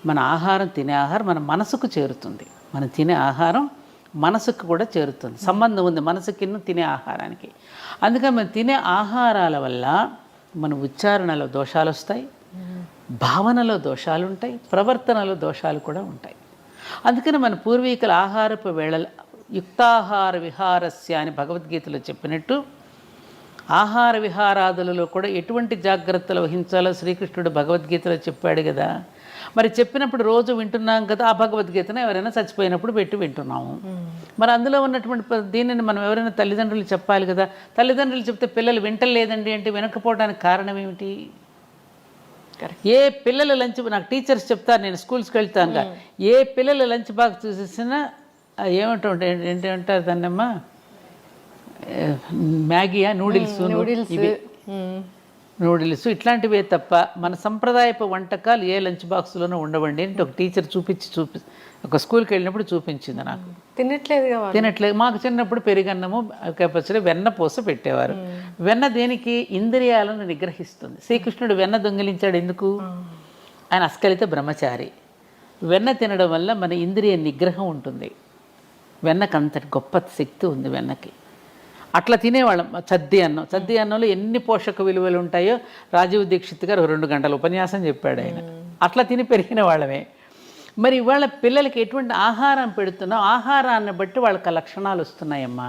మన ఆహారం, తినే ఆహారం మన మనసుకు చేరుతుంది. మనం తినే ఆహారం మనసుకు కూడా చేరుతుంది. సంబంధం ఉంది మనసుకి తినే ఆహారానికి. అందుకని మనం తినే ఆహారాల వల్ల మన ఉచ్చారణలో దోషాలు వస్తాయి, భావనలో దోషాలు ఉంటాయి, ప్రవర్తనలో దోషాలు కూడా ఉంటాయి. అందుకని మన పూర్వీకుల ఆహారపు వేళ యుక్తాహార విహారస్య అని భగవద్గీతలో చెప్పినట్టు ఆహార విహారాదులలో కూడా ఎటువంటి జాగ్రత్తలు వహించాలో శ్రీకృష్ణుడు భగవద్గీతలో చెప్పాడు కదా. మరి చెప్పినప్పుడు రోజు వింటున్నాం కదా, ఆ భగవద్గీతను ఎవరైనా చచ్చిపోయినప్పుడు పెట్టి వింటున్నాము. మరి అందులో ఉన్నటువంటి దీనిని మనం ఎవరైనా తల్లిదండ్రులు చెప్పాలి కదా. తల్లిదండ్రులు చెప్తే పిల్లలు వింటలేదండి అంటే వినకపోవడానికి కారణం ఏమిటి? ఏ పిల్లల లంచ్, నాకు టీచర్స్ చెప్తారు, నేను స్కూల్స్కి వెళ్తాను, ఏ పిల్లల లంచ్ బాక్స్ చూసేసినా ఏంటంటారు దాన్నమ్మా, మ్యాగీయా, నూడిల్స్, నూడిల్స్ ఇట్లాంటివే తప్ప మన సంప్రదాయపు వంటకాలు ఏ లంచ్ బాక్స్లోనూ ఉండవండి అంటే ఒక టీచర్ ఒక స్కూల్కి వెళ్ళినప్పుడు చూపించింది నాకు. తినట్లేదు. మాకు చిన్నప్పుడు పెరుగన్నము, పచ్చడి, వెన్న పూస పెట్టేవారు. వెన్న దేనికి? ఇంద్రియాలను నిగ్రహిస్తుంది. శ్రీకృష్ణుడు వెన్న దొంగిలించాడు ఎందుకు? ఆయన అస్కలిత బ్రహ్మచారి. వెన్న తినడం వల్ల మన ఇంద్రియ నిగ్రహం ఉంటుంది. వెన్నకు అంతటి గొప్ప శక్తి ఉంది వెన్నకి. అట్లా తినేవాళ్ళం. చద్ది అన్నంలో ఎన్ని పోషక విలువలు ఉంటాయో రాజీవ్ దీక్షిత్ గారు 2 గంటల ఉపన్యాసం చెప్పాడు ఆయన. అట్లా తిని పెరిగిన వాళ్ళమే. మరి ఇవాళ పిల్లలకి ఎటువంటి ఆహారం పెడుతున్నాం, ఆహారాన్ని బట్టి వాళ్ళకి లక్షణాలు వస్తున్నాయమ్మా.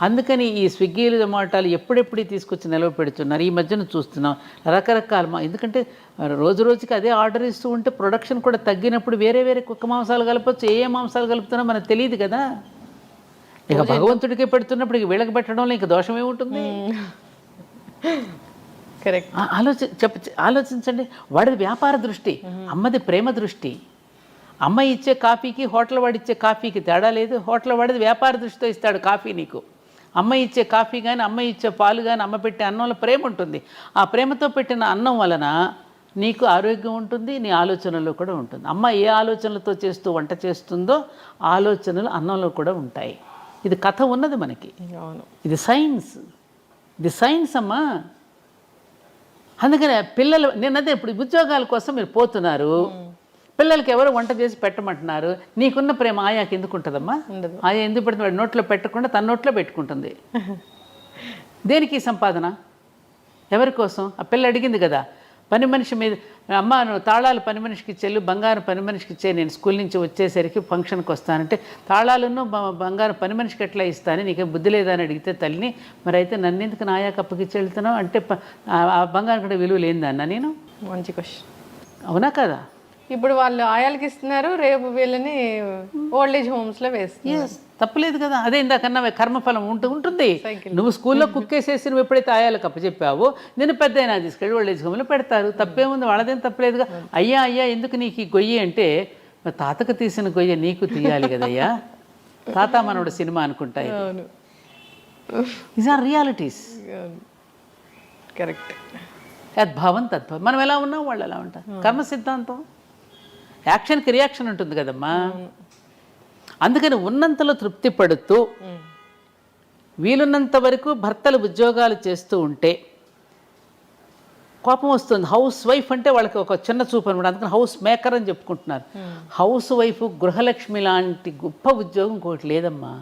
అందుకని ఈ స్విగ్గీలు, జొమాటోలు ఎప్పుడెప్పుడు తీసుకొచ్చి నిలవ పెడుతున్నారు. ఈ మధ్యన చూస్తున్నాం రకరకాల, ఎందుకంటే రోజు రోజుకి అదే ఆర్డర్ ఇస్తూ ఉంటే ప్రొడక్షన్ కూడా తగ్గినప్పుడు వేరే వేరే కుక్క మాంసాలు కలపచ్చు. ఏ మాంసాలు కలుపుతున్నా మనకు తెలియదు కదా. ఇక భగవంతుడికి పెడుతున్నప్పుడు ఇక వీళ్ళకి పెట్టడంలో ఇంక దోషం ఏముంటుంది? కరెక్ట్. ఆలోచించండి. వాడిది వ్యాపార దృష్టి, అమ్మది ప్రేమ దృష్టి. అమ్మ ఇచ్చే కాఫీకి హోటల్ వాడిచ్చే కాఫీకి తేడా లేదు. హోటల్ వాడిది వ్యాపార దృష్టితో ఇస్తాడు కాఫీ నీకు. అమ్మ ఇచ్చే కాఫీ కానీ, అమ్మ ఇచ్చే పాలు కానీ, అమ్మ పెట్టే అన్నంలో ప్రేమ ఉంటుంది. ఆ ప్రేమతో పెట్టిన అన్నం వలన నీకు ఆరోగ్యం ఉంటుంది, నీ ఆలోచనలో కూడా ఉంటుంది. అమ్మ ఏ ఆలోచనలతో వంట చేస్తుందో ఆలోచనలు అన్నంలో కూడా ఉంటాయి. ఇది కథ ఉన్నది మనకి. ఇది సైన్స్ అమ్మా. అందుకనే పిల్లలు, నేనదే ఇప్పుడు ఉద్యోగాల కోసం మీరు పోతున్నారు, పిల్లలకి ఎవరు వంట చేసి పెట్టమంటున్నారు. నీకున్న ప్రేమ ఆయాకి ఎందుకు ఉంటుందమ్మా? ఆయా ఎందుకు పెడుతుంది? వాడి నోట్లో పెట్టకుండా తన నోట్లో పెట్టుకుంటుంది. దేనికి సంపాదన? ఎవరి కోసం? ఆ పిల్ల అడిగింది కదా, పని మనిషి మీద, అమ్మ నువ్వు తాళాలు పని మనిషికి ఇచ్చేళ్ళు, బంగారం పని మనిషికి ఇచ్చే, నేను స్కూల్ నుంచి వచ్చేసరికి ఫంక్షన్కి వస్తానంటే తాళాలను బంగారం పని మనిషికి ఎట్లా ఇస్తాను, నీకేం బుద్ధి లేదా అని అడిగితే తల్లిని, మరి అయితే నన్ను ఎందుకు నాయా కప్పకిచ్చి వెళ్తున్నావు అంటే ఆ బంగారం కూడా విలువ లేదన్నా నేను. మంచి క్వశ్చన్. అవునా కదా? ఇప్పుడు వాళ్ళు ఆయాలకి ఇస్తున్నారు, రేపు వీళ్ళని ఓల్డ్ ఏజ్ హోమ్స్లో వేస్తున్నారు. తప్పలేదు కదా. అదే ఇందాకన్నా కర్మఫలం ఉంటుంది. నువ్వు స్కూల్లో కుక్కేసేసి నువ్వు ఎప్పుడైతే ఆయాలకు అప్పచెప్పావో నేను పెద్ద అయినా తీసుకెళ్ళి ఓల్డ్ ఏజ్ హోమ్లో పెడతారు. తప్పేముంది? వాళ్ళదేం తప్పలేదుగా. అయ్యా ఎందుకు నీకు ఈ గొయ్యి అంటే, తాతకు తీసిన గొయ్య నీకు తీయాలి కదయ్యా. తాత మనోడు సినిమా అనుకుంటాయి. These are realities. కరెక్ట్. యద్భావం తద్భావం. మనం ఎలా ఉన్నాం వాళ్ళు ఎలా ఉంటారు. కర్మ సిద్ధాంతం. యాక్షన్కి రియాక్షన్ ఉంటుంది కదమ్మా. అందుకని ఉన్నంతలో తృప్తి పడుతూ వీలున్నంత వరకు భర్తలు ఉద్యోగాలు చేస్తూ ఉంటే కోపం వస్తుంది. హౌస్ వైఫ్ అంటే వాళ్ళకి ఒక చిన్న చూపు అనమాట. అందుకని హౌస్ మేకర్ అని చెప్పుకుంటున్నారు. హౌస్ వైఫ్ గృహలక్ష్మి లాంటి గొప్ప ఉద్యోగం ఇంకోటి లేదమ్మా.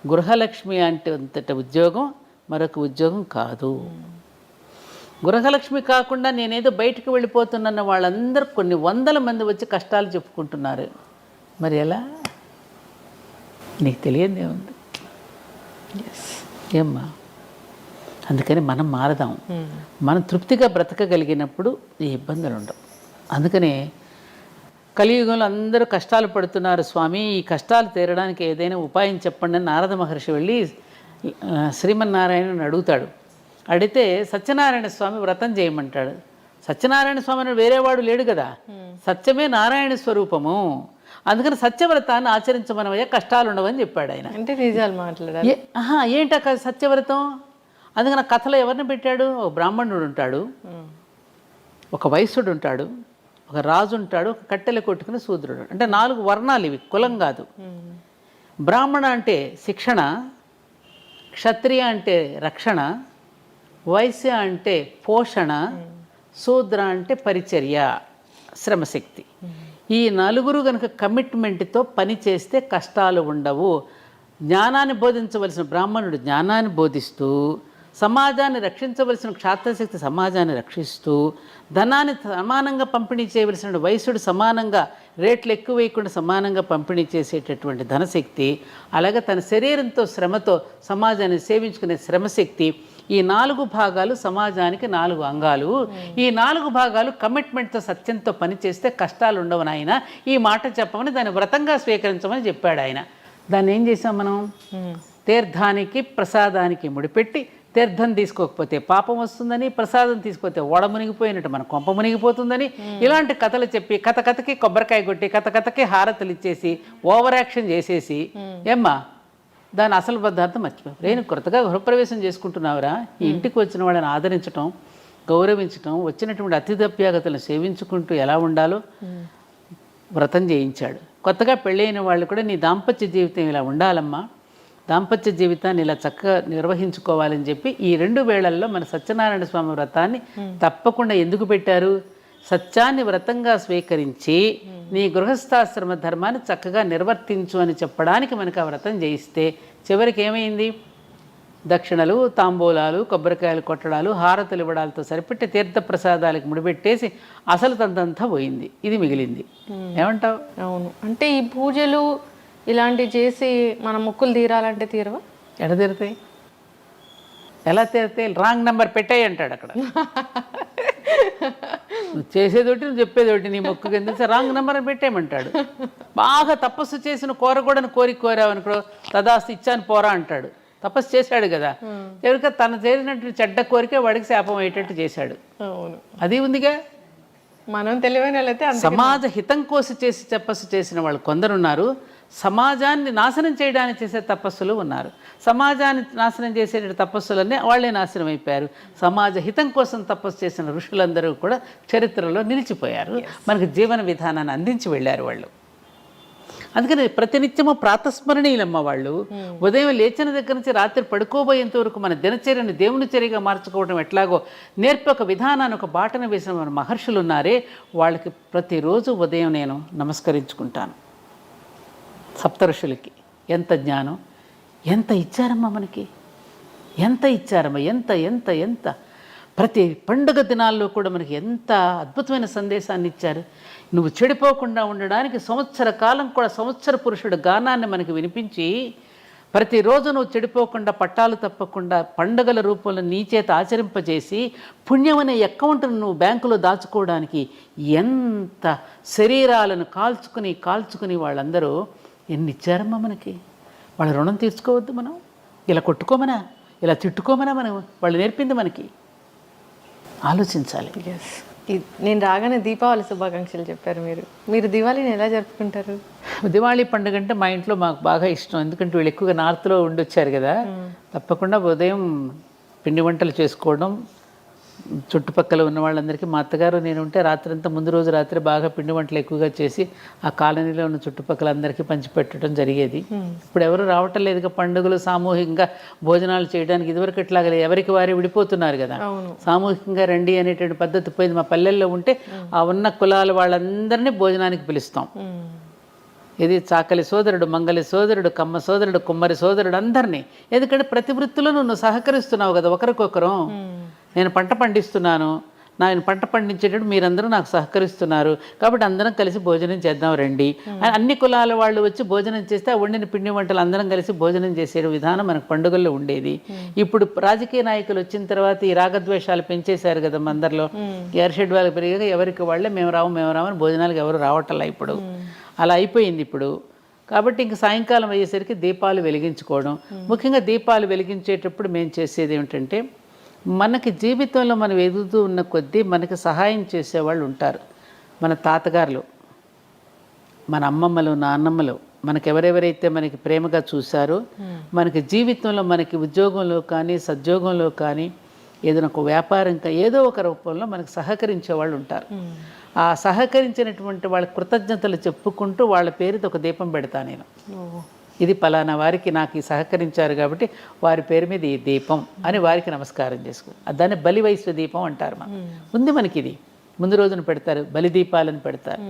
గృహలక్ష్మి అంటే అంతటి ఉద్యోగం మరొక ఉద్యోగం కాదు. గృహలక్ష్మి కాకుండా నేనేదో బయటకు వెళ్ళిపోతున్న వాళ్ళందరూ కొన్ని వందల మంది వచ్చి కష్టాలు చెప్పుకుంటున్నారు. మరి ఎలా? నీకు తెలియదే ఉంది ఏమ్మా. అందుకని మనం మారదాం. మనం తృప్తిగా బ్రతకగలిగినప్పుడు ఈ ఇబ్బందులు ఉండవు. అందుకనే కలియుగంలో అందరూ కష్టాలు పడుతున్నారు స్వామి, ఈ కష్టాలు తీరడానికి ఏదైనా ఉపాయం చెప్పండి అని నారద మహర్షి వెళ్ళి శ్రీమన్నారాయణని అడుగుతాడు. అడిగితే సత్యనారాయణ స్వామి వ్రతం చేయమంటాడు. సత్యనారాయణ స్వామి అని వేరేవాడు లేడు కదా, సత్యమే నారాయణ స్వరూపము. అందుకని సత్యవ్రతాన్ని ఆచరించమనవయ్యా, కష్టాలు ఉండవని చెప్పాడు ఆయన. అంటే నిజాలు మాట్లాడాలి. ఏంట సత్యవ్రతం? అందుకని ఆ కథలో ఎవరిని పెట్టాడు? ఒక బ్రాహ్మణుడు ఉంటాడు, ఒక వైశ్యుడు ఉంటాడు, ఒక రాజు ఉంటాడు, ఒక కట్టెలు కొట్టుకుని శూద్రుడు. అంటే 4 వర్ణాలు ఇవి, కులం కాదు. బ్రాహ్మణ అంటే శిక్షణ, క్షత్రియ అంటే రక్షణ, వైశ్య అంటే పోషణ, శూద్ర అంటే పరిచర్య, శ్రమశక్తి. ఈ 4 కనుక కమిట్మెంట్తో పని చేస్తే కష్టాలు ఉండవు. జ్ఞానాన్ని బోధించవలసిన బ్రాహ్మణుడు జ్ఞానాన్ని బోధిస్తూ, సమాజాన్ని రక్షించవలసిన క్షాత్రశక్తి సమాజాన్ని రక్షిస్తూ, ధనాన్ని సమానంగా పంపిణీ చేయవలసిన వైశ్యుడు సమానంగా రేట్లు ఎక్కువ వేయకుండా సమానంగా పంపిణీ చేసేటటువంటి ధనశక్తి, అలాగే తన శరీరంతో శ్రమతో సమాజాన్ని సేవించుకునే శ్రమశక్తి, ఈ 4 భాగాలు సమాజానికి 4 అంగాలు. ఈ 4 భాగాలు కమిట్మెంట్తో సత్యంతో పనిచేస్తే కష్టాలు ఉండవు నాయన, ఈ మాట చెప్పమని దాన్ని వ్రతంగా స్వీకరించమని చెప్పాడు ఆయన. దాన్ని ఏం చేసాం మనం? తీర్థానికి ప్రసాదానికి ముడిపెట్టి, తీర్థం తీసుకోకపోతే పాపం వస్తుందని, ప్రసాదం తీసుకోకపోతే ఓడ మునిగిపోయినట్టు మన కొంప మునిగిపోతుందని, ఇలాంటి కథలు చెప్పి కథకి కొబ్బరికాయ కొట్టి కథకి హారతులు ఇచ్చేసి ఓవర్ యాక్షన్ చేసేసి ఏమ్మా దాని అసలు పదార్థం మర్చిపోయి నేను కొత్తగా గృహప్రవేశం చేసుకుంటున్నావురా, ఈ ఇంటికి వచ్చిన వాళ్ళని ఆదరించడం, గౌరవించడం, వచ్చినటువంటి అతిథ్యాగతలను సేవించుకుంటూ ఎలా ఉండాలో వ్రతం చేయించాడు. కొత్తగా పెళ్ళైన వాళ్ళు కూడా నీ దాంపత్య జీవితం ఇలా ఉండాలమ్మా, దాంపత్య జీవితాన్ని ఇలా చక్కగా నిర్వహించుకోవాలని చెప్పి ఈ 2 వేళల్లో మన సత్యనారాయణ స్వామి వ్రతాన్ని తప్పకుండా ఎందుకు పెట్టారు? సత్యాన్ని వ్రతంగా స్వీకరించి నీ గృహస్థాశ్రమ ధర్మాన్ని చక్కగా నిర్వర్తించు అని చెప్పడానికి మనకు ఆ వ్రతం చేయిస్తే చివరికి ఏమైంది? దక్షిణలు, తాంబూలాలు, కొబ్బరికాయలు కొట్టడాలు, హారతులు ఇవ్వడాలతో సరిపెట్టి తీర్థప్రసాదాలకు ముడిపెట్టేసి అసలు తంతంతా పోయింది, ఇది మిగిలింది. ఏమంటావు? అవును, అంటే ఈ పూజలు ఇలాంటివి చేసి మన మొక్కులు తీరాలంటే తీరవా? ఎడ తీరుతాయి? ఎలా తీరుతాయి? రాంగ్ నెంబర్ పెట్టాయి అంటాడు అక్కడ. నువ్వు చేసేదోటి నువ్వు చెప్పేదోటి, నీ మొక్కుకి ఎందుకు రాంగ్ నెంబర్ అని పెట్టేయమంటాడు. బాగా తపస్సు చేసిన కోరకూడని కోరావు అనుకో, తదాస్తు ఇచ్చాను పోరా అంటాడు. తపస్సు చేశాడు కదా, ఎవరిక తను చేసినట్టు చెడ్డ కోరిక వాడికి శాపం అయ్యేటట్టు చేశాడు. అవును, అది ఉందిగా. మనం తెలివైన వాళ్ళైతే సమాజ హితం కోసం చేసి తపస్సు చేసిన వాళ్ళు కొందరున్నారు, సమాజాన్ని నాశనం చేయడానికి చేసే తపస్సులు ఉన్నారు. సమాజాన్ని నాశనం చేసే తపస్సులన్నీ వాళ్ళే నాశనం అయిపోయారు. సమాజ హితం కోసం తపస్సు చేసిన ఋషులందరూ కూడా చరిత్రలో నిలిచిపోయారు, మనకు జీవన విధానాన్ని అందించి వెళ్ళారు వాళ్ళు. అందుకని ప్రతినిత్యము ప్రాతస్మరణీయులమ్మ వాళ్ళు. ఉదయం లేచిన దగ్గర నుంచి రాత్రి పడుకోబోయేంత వరకు మన దినచర్యను దేవుని చర్యగా మార్చుకోవడం ఎట్లాగో నేర్పి ఒక విధానాన్ని, ఒక బాటను వేసిన మన మహర్షులు ఉన్నారే, వాళ్ళకి ప్రతిరోజు ఉదయం నేను నమస్కరించుకుంటాను. సప్తఋషులకి ఎంత జ్ఞానం, ఎంత ఇచ్చారమ్మా మనకి, ఎంత ఇచ్చారమ్మా, ఎంత ఎంత ఎంత ప్రతి పండుగ దినాల్లో కూడా మనకి ఎంత అద్భుతమైన సందేశాన్ని ఇచ్చారు. నువ్వు చెడిపోకుండా ఉండడానికి సంవత్సర కాలం కూడా సంవత్సర పురుషుడు గానాన్ని మనకి వినిపించి, ప్రతిరోజు నువ్వు చెడిపోకుండా పట్టాలు తప్పకుండా పండుగల రూపంలో నీ చేత ఆచరింపజేసి పుణ్యం అనే అకౌంట్ను నువ్వు బ్యాంకులో దాచుకోవడానికి ఎంత శరీరాలను కాల్చుకుని వాళ్ళందరూ ఎన్ని ఇచ్చారమ్మా మనకి. వాళ్ళ రుణం తీర్చుకోవద్దు మనం? ఇలా కొట్టుకోమనా, ఇలా తిట్టుకోమనా మనం వాళ్ళు నేర్పింది మనకి? ఆలోచించాలి. నేను రాగానే దీపావళి శుభాకాంక్షలు చెప్పారు మీరు దివాళీని ఎలా జరుపుకుంటారు? దివాళీ పండుగ అంటే మా ఇంట్లో మాకు బాగా ఇష్టం, ఎందుకంటే వీళ్ళు ఎక్కువగా నార్త్లో ఉండొచ్చారు కదా. తప్పకుండా ఉదయం పిండి వంటలు చేసుకోవడం, చుట్టుపక్కల ఉన్న వాళ్ళందరికీ, మా అత్తగారు నేను ఉంటే రాత్రంతా ముందు రోజు రాత్రి బాగా పిండి వంటలు ఎక్కువగా చేసి ఆ కాలనీలో ఉన్న చుట్టుపక్కల అందరికీ పంచిపెట్టడం జరిగేది. ఇప్పుడు ఎవరు రావటం లేదుగా పండుగలు సామూహికంగా భోజనాలు చేయడానికి. ఇదివరకు ఇట్లాగ ఎవరికి వారే విడిపోతున్నారు కదా, సామూహికంగా రండి అనేటువంటి పద్ధతి పోయింది. మా పల్లెల్లో ఉంటే ఆ ఉన్న కులాల వాళ్ళందరినీ భోజనానికి పిలుస్తాం. ఇది చాకలి సోదరుడు, మంగలి సోదరుడు, కమ్మ సోదరుడు, కుమ్మరి సోదరుడు అందరినీ. ఎందుకంటే ప్రతి వృత్తిలో నువ్వు సహకరిస్తున్నావు కదా ఒకరికొకరు. నేను పంట పండిస్తున్నాను, నేను పంట పండించేటప్పుడు మీరందరూ నాకు సహకరిస్తున్నారు, కాబట్టి అందరం కలిసి భోజనం చేద్దాం రండి. అన్ని కులాల వాళ్ళు వచ్చి భోజనం చేస్తే ఆ వండిన పిండి వంటలు అందరం కలిసి భోజనం చేసే విధానం మనకు పండుగల్లో ఉండేది. ఇప్పుడు రాజకీయ నాయకులు వచ్చిన తర్వాత ఈ రాగద్వేషాలు పెంచేశారు కదా అందరిలో. ఎర్షెడ్ వాళ్ళకి పెరిగాక ఎవరికి వాళ్ళే మేము రామని భోజనాలకు ఎవరు రావట్లా ఇప్పుడు. అలా అయిపోయింది ఇప్పుడు. కాబట్టి ఇంక సాయంకాలం అయ్యేసరికి దీపాలు వెలిగించుకోవడం. ముఖ్యంగా దీపాలు వెలిగించేటప్పుడు మేము చేసేది ఏమిటంటే, మనకి జీవితంలో మనం ఎదుగుతూ ఉన్న కొద్దీ మనకి సహాయం చేసేవాళ్ళు ఉంటారు. మన తాతగారులు, మన అమ్మమ్మలు, నాన్నమ్మలు, మనకి ఎవరెవరైతే మనకి ప్రేమగా చూశారో, మనకి జీవితంలో మనకి ఉద్యోగంలో కానీ సద్యోగంలో కానీ ఏదైనా ఒక వ్యాపారం ఏదో ఒక రూపంలో మనకు సహకరించే వాళ్ళు ఉంటారు. ఆ సహకరించినటువంటి వాళ్ళ కృతజ్ఞతలు చెప్పుకుంటూ వాళ్ళ పేరుతో ఒక దీపం పెడతా నేను. ఇది పలానా వారికి నాకు ఈ సహకరించారు కాబట్టి వారి పేరు మీద ఈ దీపం అని వారికి నమస్కారం చేసుకో. దాన్ని బలివైశ్వ దీపం అంటారు. ఉంది మనకి ఇది. ముందు రోజున పెడతారు, బలిదీపాలను పెడతారు.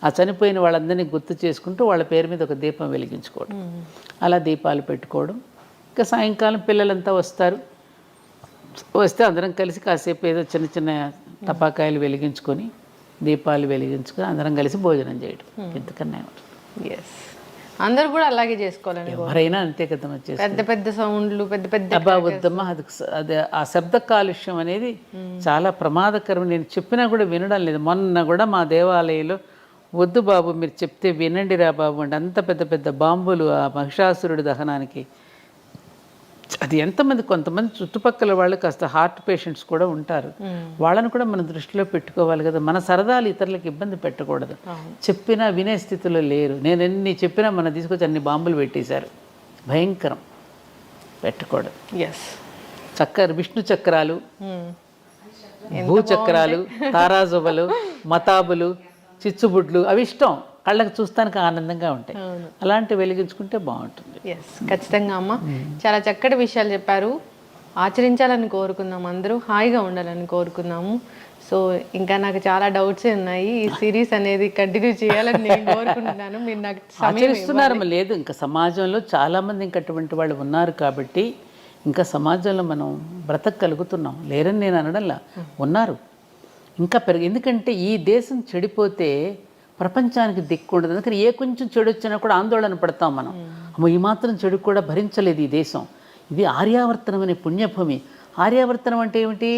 ఆ చనిపోయిన వాళ్ళందరినీ గుర్తు చేసుకుంటూ వాళ్ళ పేరు మీద ఒక దీపం వెలిగించుకోవడం, అలా దీపాలు పెట్టుకోవడం. ఇంకా సాయంకాలం పిల్లలంతా వస్తే అందరం కలిసి కాసేపు ఏదో చిన్న చిన్న టపాకాయలు వెలిగించుకొని, దీపాలు వెలిగించుకొని అందరం కలిసి భోజనం చేయడం. ఇంతకన్నా ఎస్. అందరు కూడా అలాగే చేసుకోవాలని ఎవరైనా అంతే కదా వచ్చేసి పెద్ద పెద్ద సౌండ్లు పెద్ద పెద్ద అబ్బా వద్దమ్మా అది ఆ శబ్ద కాలుష్యం అనేది చాలా ప్రమాదకరం. నేను చెప్పినా కూడా వినడం లేదు. మొన్న కూడా మా దేవాలయంలో వద్దు బాబు మీరు చెప్తే వినండిరా బాబు అంటే అంత పెద్ద పెద్ద బాంబులు ఆ మహిషాసురుడి దహనానికి. అది ఎంతమంది, కొంతమంది చుట్టుపక్కల వాళ్ళు కాస్త హార్ట్ పేషెంట్స్ కూడా ఉంటారు, వాళ్ళని కూడా మనం దృష్టిలో పెట్టుకోవాలి కదా. మన సరదాలు ఇతరులకు ఇబ్బంది పెట్టకూడదు. చెప్పినా వినే స్థితిలో లేరు. నేను ఎన్ని చెప్పినా మన తీసుకొచ్చి అన్ని బాంబులు పెట్టేశారు. భయంకరం, పెట్టకూడదు. విష్ణు చక్రాలు, భూచక్రాలు, తారాజువలు, మతాబులు, చిచ్చుబుడ్లు అవి ఇష్టం, కళ్ళకి చూస్తానికి ఆనందంగా ఉంటాయి. అలాంటివి వెలిగించుకుంటే బాగుంటుంది. ఖచ్చితంగా అమ్మ, చాలా చక్కటి విషయాలు చెప్పారు. ఆచరించాలని కోరుకుందాం, అందరూ హాయిగా ఉండాలని కోరుకుందాము. సో ఇంకా నాకు చాలా డౌట్స్ ఉన్నాయి. ఈ సిరీస్ అనేది కంటిన్యూ చేయాలని నేను కోరుకుంటున్నాను. మీరు నాకు ఆచరిస్తున్నారు లేదు, ఇంకా సమాజంలో చాలామంది ఇంకా అటువంటి వాళ్ళు ఉన్నారు కాబట్టి ఇంకా సమాజంలో మనం బ్రతకగలుగుతున్నాం. లేరని నేను అనడంలా, ఉన్నారు ఇంకా ఎందుకంటే ఈ దేశం చెడిపోతే ప్రపంచానికి దిక్కు ఉండదు. అందుకని ఏ కొంచెం చెడు వచ్చినా కూడా ఆందోళన పడతాం మనం. అమ్మో ఈ మాత్రం చెడు కూడా భరించలేదు ఈ దేశం. ఇది ఆర్యావర్తనం అనే పుణ్యభూమి. ఆర్యావర్తనం అంటే ఏమిటి?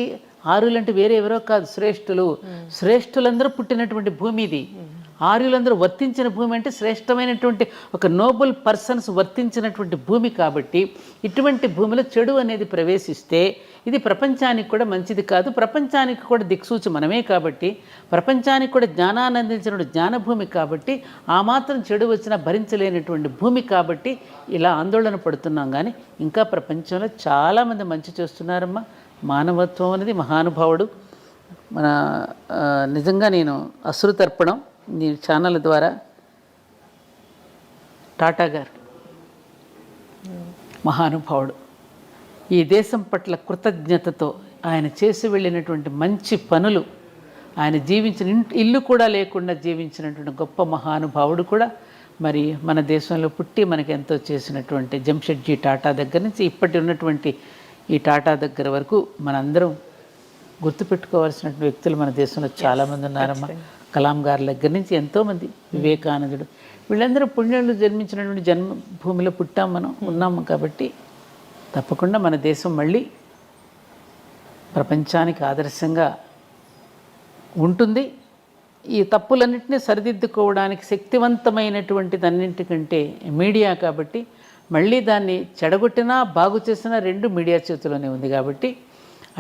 ఆర్యులంటే వేరే ఎవరో కాదు, శ్రేష్ఠులు. శ్రేష్ఠులందరూ పుట్టినటువంటి భూమి ఇది. ఆర్యులందరూ వర్తించిన భూమి అంటే శ్రేష్టమైనటువంటి ఒక నోబుల్ పర్సన్స్ వర్తించినటువంటి భూమి. కాబట్టి ఇటువంటి భూమిలో చెడు అనేది ప్రవేశిస్తే ఇది ప్రపంచానికి కూడా మంచిది కాదు. ప్రపంచానికి కూడా దిక్సూచి మనమే కాబట్టి, ప్రపంచానికి కూడా జ్ఞానాన్ని అందించిన జ్ఞానభూమి కాబట్టి, ఆ మాత్రం చెడు వచ్చినా భరించలేనటువంటి భూమి కాబట్టి ఇలా ఆందోళన పడుతున్నాం. కానీ ఇంకా ప్రపంచంలో చాలామంది మంచి చేస్తున్నారమ్మా. మానవత్వం అనేది మహానుభావుడు. మన నిజంగా నేను అశ్రుతర్పణం నీ ఛానల్ ద్వారా టాటా గారు మహానుభావుడు. ఈ దేశం పట్ల కృతజ్ఞతతో ఆయన చేసి వెళ్ళినటువంటి మంచి పనులు, ఆయన జీవించిన ఇల్లు కూడా లేకుండా జీవించినటువంటి గొప్ప మహానుభావుడు కూడా మరి మన దేశంలో పుట్టి మనకి ఎంతో చేసినటువంటి జంషెడ్జీ టాటా దగ్గర నుంచి ఇప్పటి ఉన్నటువంటి ఈ టాటా దగ్గర వరకు మనందరం గుర్తుపెట్టుకోవాల్సినటువంటి వ్యక్తులు మన దేశంలో చాలామంది ఉన్నారమ్మా. కలాం గారి దగ్గర నుంచి ఎంతోమంది, వివేకానందుడు, వీళ్ళందరూ పుణ్యులు జన్మించినటువంటి జన్మభూమిలో పుట్టాం, మనం ఉన్నాము. కాబట్టి తప్పకుండా మన దేశం మళ్ళీ ప్రపంచానికి ఆదర్శంగా ఉంటుంది. ఈ తప్పులన్నింటినీ సరిదిద్దుకోవడానికి శక్తివంతమైనటువంటిది అన్నింటికంటే మీడియా. కాబట్టి మళ్ళీ దాన్ని చెడగొట్టినా బాగు చేసినా రెండు మీడియా చేతిలోనే ఉంది. కాబట్టి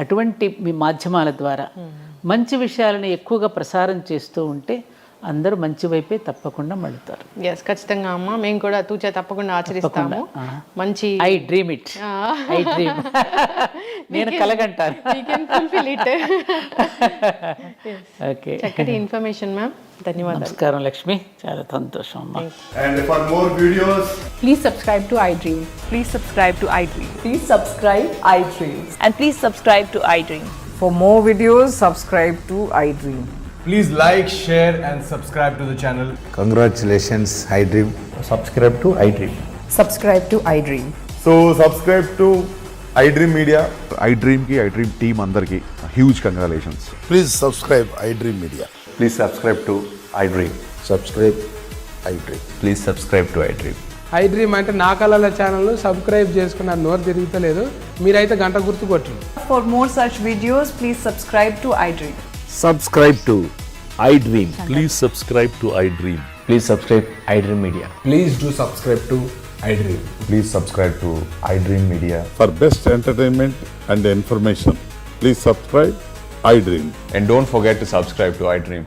అటువంటి మీ మాధ్యమాల ద్వారా మంచి విషయాలను ఎక్కువగా ప్రసారం చేస్తూ ఉంటే అందరూ మంచి వైపే తప్పకుండా మళ్ళుతారు. ఖచ్చితంగా అమ్మ, మేము కూడా తూచా తప్పకుండా ఆచరిస్తాము. మంచి I dream it, I dream, నేను కలగంటాను. ఓకే, చక్కటి ఇన్ఫర్మేషన్ మ్యామ్. ధన్యవాదాలు. నమస్కారం లక్ష్మి, చాలా సంతోషం అమ్మా. And for more videos, please subscribe to iDream. Please subscribe to iDream. Please subscribe iDream. And please subscribe to iDream. For more videos, subscribe to iDream. please like, share and subscribe to the channel. Congratulations, iDream. Subscribe to iDream. Subscribe to iDream. So subscribe to iDream Media. iDream ki iDream team అందరికి huge congratulations. Please subscribe iDream Media. Please subscribe to iDream. Subscribe iDream. Please subscribe to iDream. iDream అంటే నా కళల ఛానల్ను subscribe చేసుకున్న నోరు తిరుగుతలేదు, మీరైతే గంట గుర్తు కొట్టండి. For more such videos, please subscribe to iDream. Subscribe to iDream. Please subscribe to iDream. Please subscribe iDream Media. Please do subscribe to iDream. Please subscribe to iDream Media. For best entertainment and information, please subscribe iDream. And don't forget to subscribe to iDream.